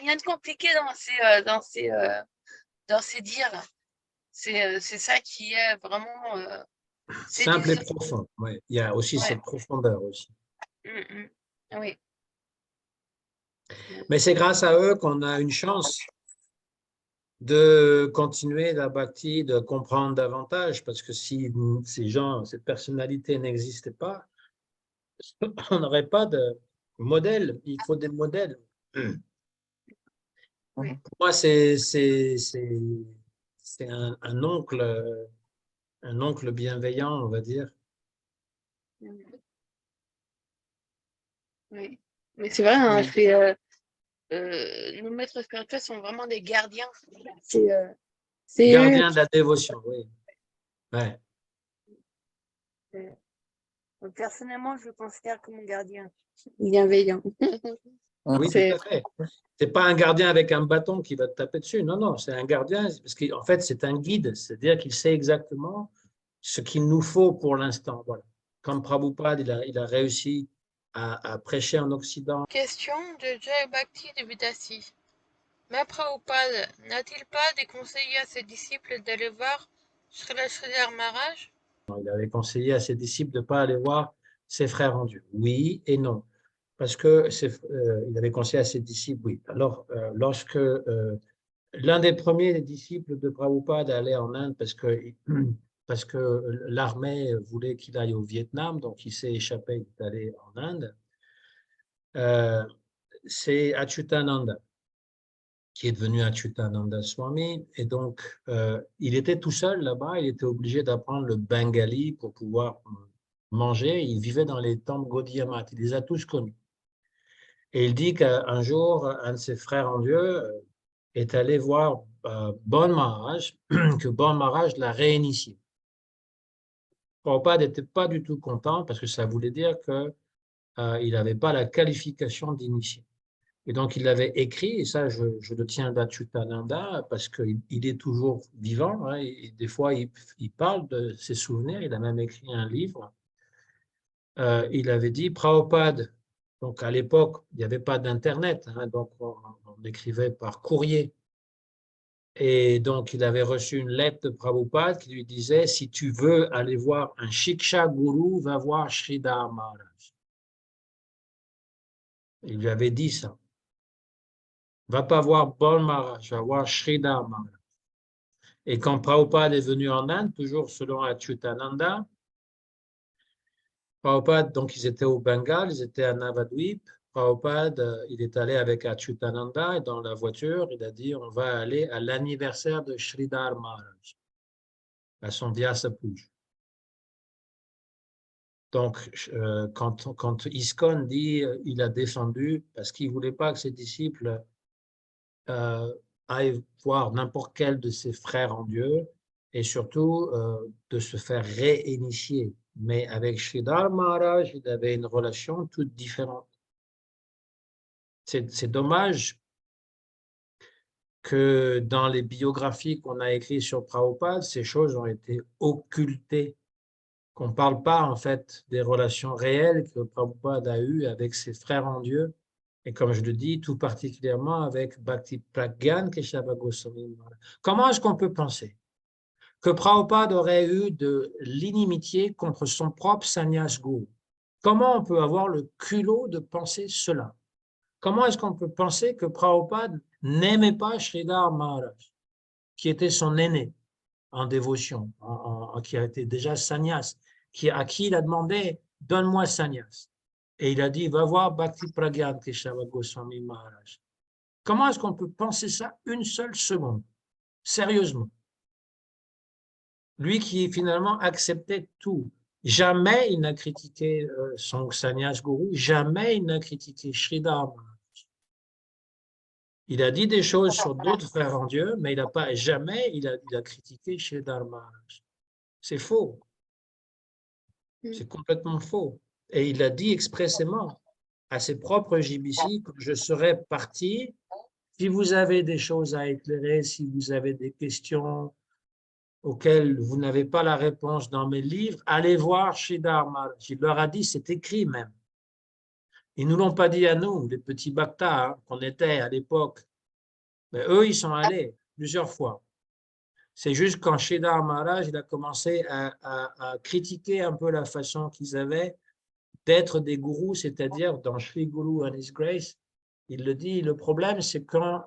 rien de compliqué dans ces dires. C'est ça qui est vraiment Simple et séduisant. profond. Ouais. Il y a aussi Ouais. cette profondeur aussi. Mm. Oui. Mais c'est grâce à eux qu'on a une chance de continuer la bhakti, de comprendre davantage, parce que si ces gens, cette personnalité n'existait pas, on n'aurait pas de modèle. Il faut des modèles. Oui. Pour moi, c'est un oncle bienveillant, on va dire. Mm. Oui. Mais c'est vrai, hein, nos maîtres spirituels sont vraiment des gardiens. C'est eux Gardien de la dévotion, oui. Ouais. personnellement, je le considère comme un gardien bienveillant. Oui, tout C'est à fait. C'est pas un gardien avec un bâton qui va te taper dessus. Non, non, c'est un gardien parce qu'en fait, c'est un guide. C'est-à-dire qu'il sait exactement ce qu'il nous faut pour l'instant. Voilà. Comme Prabhupada, il a réussi à prêcher en Occident. question de Jay Bhakti de Vidasi. Mais Prabhupada n'a-t-il pas déconseillé à ses disciples d'aller voir Srila Sridhar Maharaj? Il avait conseillé à ses disciples de ne pas aller voir ses frères en Dieu. Oui et non. Parce que il avait conseillé à ses disciples, oui. Alors, lorsque l'un des premiers disciples de Prabhupada allait en Inde parce que l'armée voulait qu'il aille au Vietnam, donc il s'est échappé, il est allé en Inde. C'est Achyutananda qui est devenu Achyutananda Swami. Et donc, il était tout seul là-bas, il était obligé d'apprendre le bengali pour pouvoir manger. Il vivait dans les temples Gaudiya Math, il les a tous connus. Et il dit qu'un jour, un de ses frères en Dieu est allé voir Bon Maharaj, que Bon Maharaj l'a réinitié. Prabhupada n'était pas du tout content parce que ça voulait dire qu'il n'avait pas la qualification d'initié. Et donc, il l'avait écrit, et ça, je le tiens d'Achyutananda parce qu'il est toujours vivant. Hein, et des fois, il parle de ses souvenirs. Il a même écrit un livre. Il avait dit, Prabhupada, donc à l'époque, il n'y avait pas d'Internet, hein, donc on écrivait par courrier. Et donc, il avait reçu une lettre de Prabhupada qui lui disait, si tu veux aller voir un Shiksha Guru, va voir Sridhar Maharaj. Il lui avait dit ça. Va pas voir Bol Maharaj, va voir Sridhar Maharaj. Et quand Prabhupada est venu en Inde, toujours selon Achyutananda, Prabhupada, donc ils étaient au Bengale, ils étaient à Navadvip. Prabhupada, il est allé avec Achyutananda et dans la voiture, il a dit on va aller à l'anniversaire de Sridhar Maharaj, à son Vyasa Puja. Donc, quand ISKCON dit il a défendu, parce qu'il ne voulait pas que ses disciples aillent voir n'importe quel de ses frères en Dieu et surtout de se faire réinitier. Mais avec Sridhar Maharaj, il avait une relation toute différente. C'est dommage que dans les biographies qu'on a écrites sur Prabhupada, ces choses ont été occultées, qu'on ne parle pas en fait des relations réelles que Prabhupada a eues avec ses frères en Dieu, et comme je le dis, tout particulièrement avec Bhakti Pragyan Keshava Goswami. Comment est-ce qu'on peut penser que Prabhupada aurait eu de l'inimitié contre son propre sannyas guru? Comment on peut avoir le culot de penser cela? Comment est-ce qu'on peut penser que Prabhupada n'aimait pas Sridhar Maharaj, qui était son aîné en dévotion, qui a été déjà sannyas, à qui il a demandé « Donne-moi sannyas ». Et il a dit « Va voir Bhakti Pragyan Keshava Goswami Maharaj ». Comment est-ce qu'on peut penser ça une seule seconde, sérieusement? Lui qui finalement acceptait tout. Jamais il n'a critiqué son sannyas guru, jamais il n'a critiqué Sridhar Maharaj. Il a dit des choses sur d'autres frères en Dieu, mais il n'a pas jamais il a critiqué Sridhar Maharaj. C'est faux. C'est complètement faux. Et il a dit expressément à ses propres JBC que je serais parti. Si vous avez des choses à éclairer, si vous avez des questions auxquelles vous n'avez pas la réponse dans mes livres, allez voir Sridhar Maharaj. Il leur a dit, c'est écrit même. Ils ne nous l'ont pas dit à nous, les petits bhaktas qu'on était à l'époque. Mais eux, ils sont allés plusieurs fois. C'est juste quand Sridhar Maharaj il a commencé à critiquer un peu la façon qu'ils avaient d'être des gourous, c'est-à-dire dans Sri Guru and His Grace, il le dit, le problème c'est quand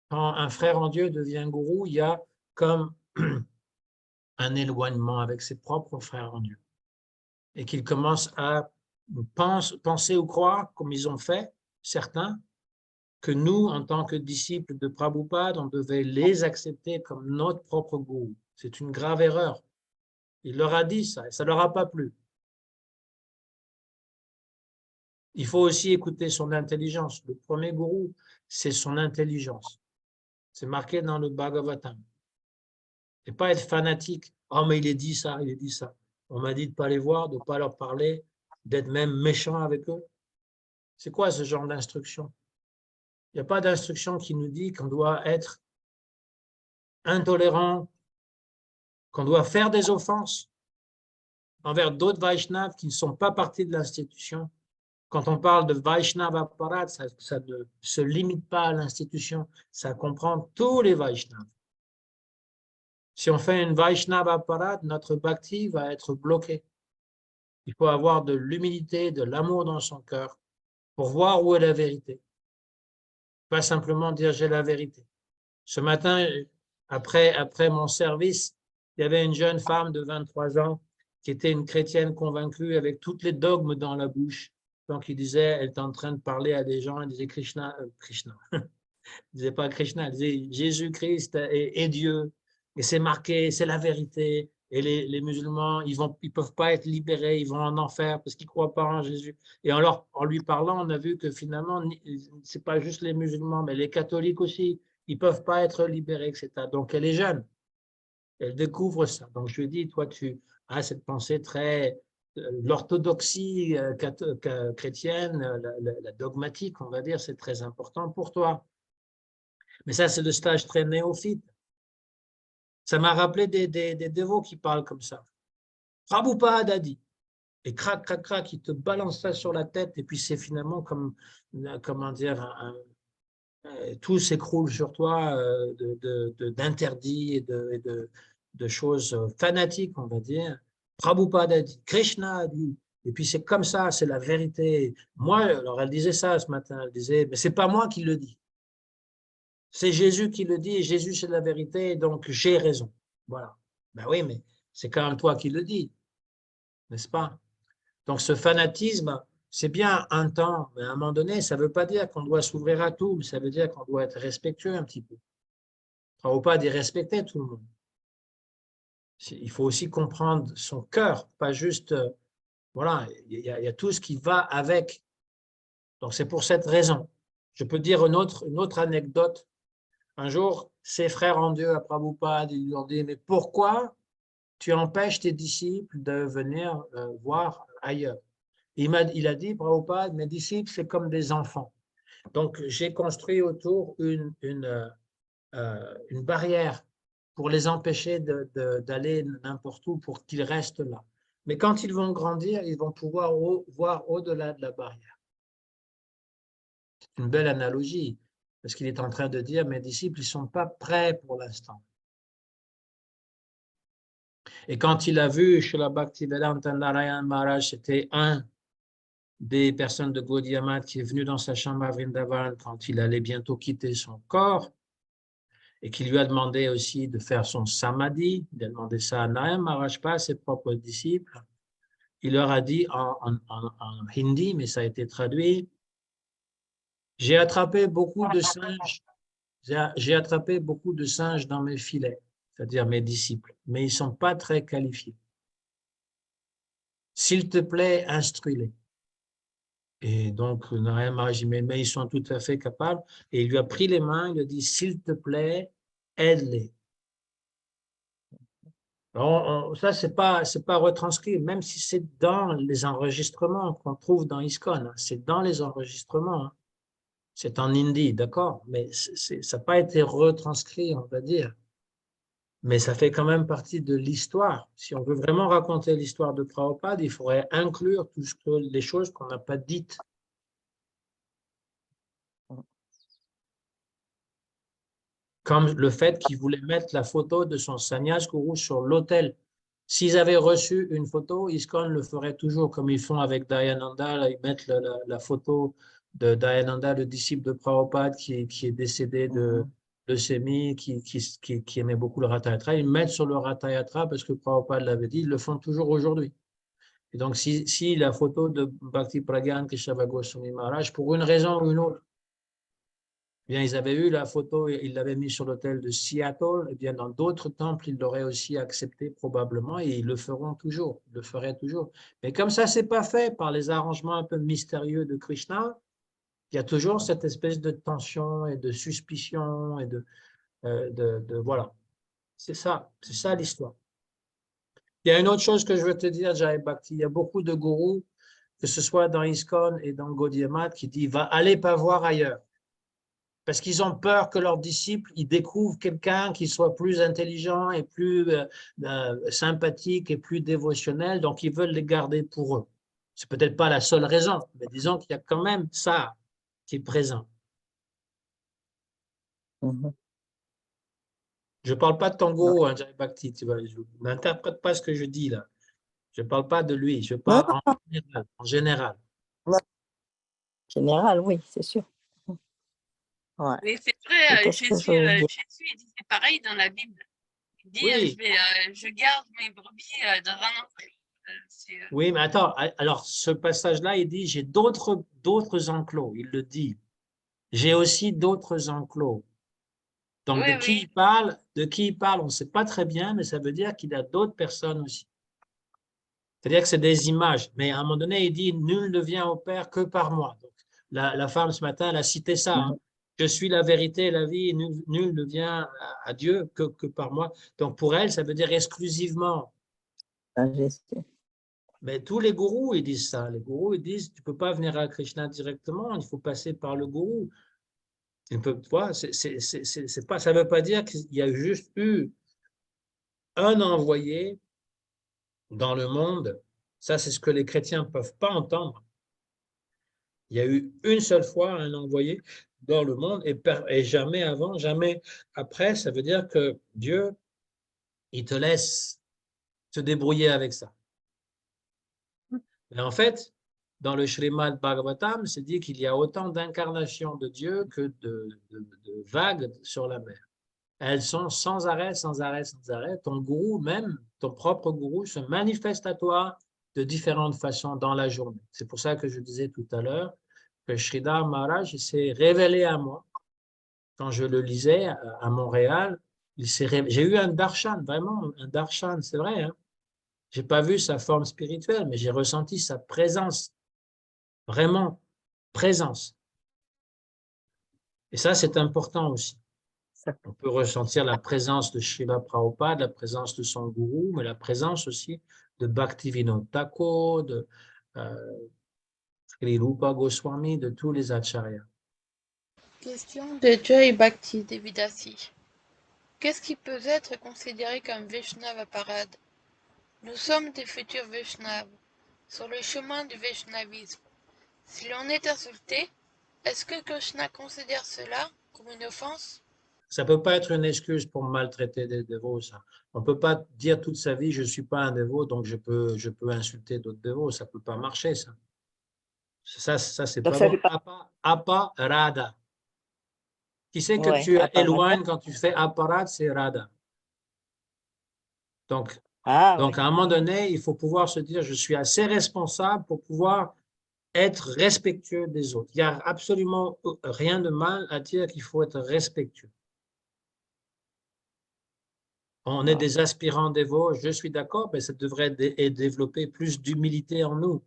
un frère en Dieu devient gourou, il y a comme un éloignement avec ses propres frères en Dieu et qu'il commence à penser ou croire, comme ils ont fait, certains, que nous, en tant que disciples de Prabhupada, on devait les accepter comme notre propre gourou. C'est une grave erreur. Il leur a dit ça et ça ne leur a pas plu. Il faut aussi écouter son intelligence. Le premier gourou, c'est son intelligence. C'est marqué dans le Bhagavatam. Et pas être fanatique. Oh, mais il est dit ça, il est dit ça. On m'a dit de ne pas les voir, de ne pas leur parler, d'être même méchant avec eux. C'est quoi ce genre d'instruction? Il n'y a pas d'instruction qui nous dit qu'on doit être intolérant, qu'on doit faire des offenses envers d'autres Vaishnavas qui ne sont pas partie de l'institution. Quand on parle de Vaishnava Aparat, ça ne se limite pas à l'institution, ça comprend tous les Vaishnavas. Si on fait une Vaishnava Aparat, notre bhakti va être bloqué. Il faut avoir de l'humilité, de l'amour dans son cœur pour voir où est la vérité. Pas simplement dire j'ai la vérité. Ce matin, après mon service, il y avait une jeune femme de 23 ans qui était une chrétienne convaincue avec toutes les dogmes dans la bouche. Donc, il disait, elle était en train de parler à des gens, elle disait Krishna, elle disait pas Krishna, elle disait Jésus-Christ est Dieu, et c'est marqué, c'est la vérité, et les musulmans, ils peuvent pas être libérés, ils vont en enfer parce qu'ils croient pas en Jésus. Et en lui parlant, on a vu que finalement, c'est pas juste les musulmans, mais les catholiques aussi, ils peuvent pas être libérés, etc. Donc, elle est jeune, elle découvre ça. Donc, je lui ai dit, toi, tu as cette pensée très l'orthodoxie chrétienne, la dogmatique, on va dire, c'est très important pour toi. Mais ça, c'est le stage très néophyte. Ça m'a rappelé des dévots qui parlent comme ça. Prabhupada a dit. Et crac, crac, crac, il te balance ça sur la tête et puis c'est finalement comme, comment dire, tout s'écroule sur toi d'interdits et de choses fanatiques, on va dire. Prabhupada a dit, Krishna a dit, et puis c'est comme ça, c'est la vérité. Moi, alors elle disait ça ce matin, elle disait, mais c'est pas moi qui le dis. C'est Jésus qui le dit, et Jésus c'est la vérité, donc j'ai raison. Voilà. Ben oui, mais c'est quand même toi qui le dis, n'est-ce pas? Donc ce fanatisme, c'est bien un temps, mais à un moment donné, ça ne veut pas dire qu'on doit s'ouvrir à tout, mais ça veut dire qu'on doit être respectueux un petit peu. Il ne faut pas dire respecter tout le monde. Il faut aussi comprendre son cœur, pas juste, voilà, il y a tout ce qui va avec. Donc c'est pour cette raison. Je peux dire une autre anecdote. Un jour, ses frères en Dieu à Prabhupada, ils lui ont dit, mais pourquoi tu empêches tes disciples de venir voir ailleurs? Il a dit, Prabhupada, mes disciples, c'est comme des enfants. Donc, j'ai construit autour une barrière pour les empêcher d'aller n'importe où, pour qu'ils restent là. Mais quand ils vont grandir, ils vont pouvoir voir au-delà de la barrière. C'est une belle analogie, parce qu'il est en train de dire, mes disciples, ils ne sont pas prêts pour l'instant. Et quand il a vu Srila Bhaktivedanta Narayan Maharaj, c'était un des personnes de Gaudiya Math qui est venu dans sa chambre à Vrindavan quand il allait bientôt quitter son corps et qui lui a demandé aussi de faire son samadhi. Il a demandé ça à Narayana Maharaj, pas à ses propres disciples. Il leur a dit en hindi, mais ça a été traduit, j'ai attrapé beaucoup de singes, j'ai attrapé beaucoup de singes dans mes filets, c'est-à-dire mes disciples, mais ils ne sont pas très qualifiés. S'il te plaît, instruis-les. Et donc, Narayana Maharaj dit, mais ils sont tout à fait capables. Et il lui a pris les mains, il lui a dit, s'il te plaît, aide-les. Ça, c'est pas retranscrit, même si c'est dans les enregistrements qu'on trouve dans ISKCON. Hein, c'est dans les enregistrements. Hein. C'est en hindi, d'accord, mais ça n'a pas été retranscrit, on va dire. Mais ça fait quand même partie de l'histoire. Si on veut vraiment raconter l'histoire de Prabhupada, il faudrait inclure les choses qu'on n'a pas dites. Comme le fait qu'il voulait mettre la photo de son sannyas guru sur l'autel. S'ils avaient reçu une photo, ISKCON le ferait toujours, comme ils font avec Dayananda. Là, ils mettent la photo de Dayananda, le disciple de Prabhupada qui est décédé de leucémie, qui aimait beaucoup le Ratha Yatra. Ils mettent sur le Ratha Yatra parce que Prabhupada l'avait dit, ils le font toujours aujourd'hui. Et donc, si la photo de Bhakti Pragyan Kesava Goswami Maharaj, pour une raison ou une autre, eh bien, ils avaient eu la photo, ils l'avaient mis sur l'autel de Seattle, eh bien, dans d'autres temples, ils l'auraient aussi accepté probablement et ils le feront toujours, ils le feraient toujours. Mais comme ça, ce n'est pas fait par les arrangements un peu mystérieux de Krishna, il y a toujours cette espèce de tension et de suspicion et voilà. C'est ça l'histoire. Il y a une autre chose que je veux te dire, Jai Bhakti, il y a beaucoup de gourous, que ce soit dans ISKCON et dans Gaudiya Math, qui disent, allez pas voir ailleurs. Parce qu'ils ont peur que leurs disciples ils découvrent quelqu'un qui soit plus intelligent et plus sympathique et plus dévotionnel, donc ils veulent les garder pour eux. Ce n'est peut-être pas la seule raison, mais disons qu'il y a quand même ça qui est présent. Je ne parle pas de ton gourou, hein, Jai Bhakti, tu vois, n'interprète pas ce que je dis là. Je ne parle pas de lui, je parle en général. En général. En général, oui, c'est sûr. Ouais. Mais c'est vrai, Qu'est-ce que je voulais dire? Jésus il disait pareil dans la Bible. Il dit, Oui. je garde mes brebis dans un enclos. Oui, mais attends, alors ce passage-là, il dit, j'ai d'autres enclos, il le dit. J'ai aussi d'autres enclos. Donc, Oui, de qui il parle, on ne sait pas très bien, mais ça veut dire qu'il y a d'autres personnes aussi. C'est-à-dire que c'est des images. Mais à un moment donné, il dit, nul ne vient au Père que par moi. Donc, la femme ce matin, elle a cité ça. Hein. Je suis la vérité et la vie, et nul ne vient à Dieu que par moi. Donc, pour elle, ça veut dire exclusivement. Mais tous les gourous, ils disent ça. Les gourous, ils disent, tu ne peux pas venir à Krishna directement, il faut passer par le gourou. Ça ne veut pas dire qu'il y a juste eu un envoyé dans le monde. Ça, c'est ce que les chrétiens ne peuvent pas entendre. Il y a eu une seule fois un envoyé dans le monde et jamais avant, jamais après. Ça veut dire que Dieu, il te laisse te débrouiller avec ça. Mais en fait, dans le Srimad Bhagavatam, c'est dit qu'il y a autant d'incarnations de Dieu que de vagues sur la mer. Elles sont sans arrêt, sans arrêt, sans arrêt. Ton gourou, même ton propre gourou, se manifeste à toi de différentes façons dans la journée. C'est pour ça que je disais tout à l'heure que Sridhar Maharaj s'est révélé à moi. Quand je le lisais à Montréal, j'ai eu un darshan, vraiment un darshan, c'est vrai. Hein? Je n'ai pas vu sa forme spirituelle, mais j'ai ressenti sa présence, vraiment présence. Et ça, c'est important aussi. On peut ressentir la présence de Srila Prabhupada, la présence de son gourou, mais la présence aussi de Bhaktivinoda Thakur, de Sri Rupa Goswami, de tous les acharyas. Question de Jai Bhakti Devidasi. Qu'est-ce qui peut être considéré comme Vaishnava Parade? Nous sommes des futurs Vaishnavas, sur le chemin du Vaishnavisme. Si l'on est insulté, est-ce que Krishna considère cela comme une offense? Ça ne peut pas être une excuse pour maltraiter des dévots, ça. On ne peut pas dire toute sa vie, je ne suis pas un dévot, donc je peux insulter d'autres dévots. Ça ne peut pas marcher, ça. Ça c'est Donc pas ça bon. fait pas. Aparada. Qui sait que Ouais, tu aparada. éloignes quand tu fais aparad, c'est rada. Donc, Ah à un moment donné, il faut pouvoir se dire, je suis assez responsable pour pouvoir être respectueux des autres. Il n'y a absolument rien de mal à dire qu'il faut être respectueux. On est ouais. des aspirants dévots, je suis d'accord, mais ça devrait développer plus d'humilité en nous.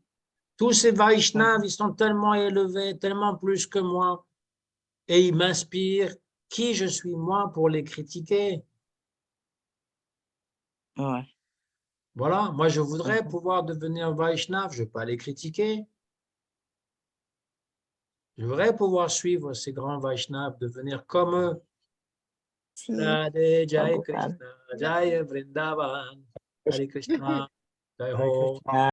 Tous ces Vaishnavas, ils sont tellement élevés, tellement plus que moi, et ils m'inspirent. Qui je suis moi pour les critiquer? Ouais. Voilà, moi je voudrais Mhm. pouvoir devenir Vaishnav, je ne vais pas les critiquer. Je voudrais pouvoir suivre ces grands Vaishnavas, devenir comme eux. Si, Radhe Jai Prabhupada. Krishna, Jai Vrindavan, Hare Krishna, Jai Hare Ho. Krishna.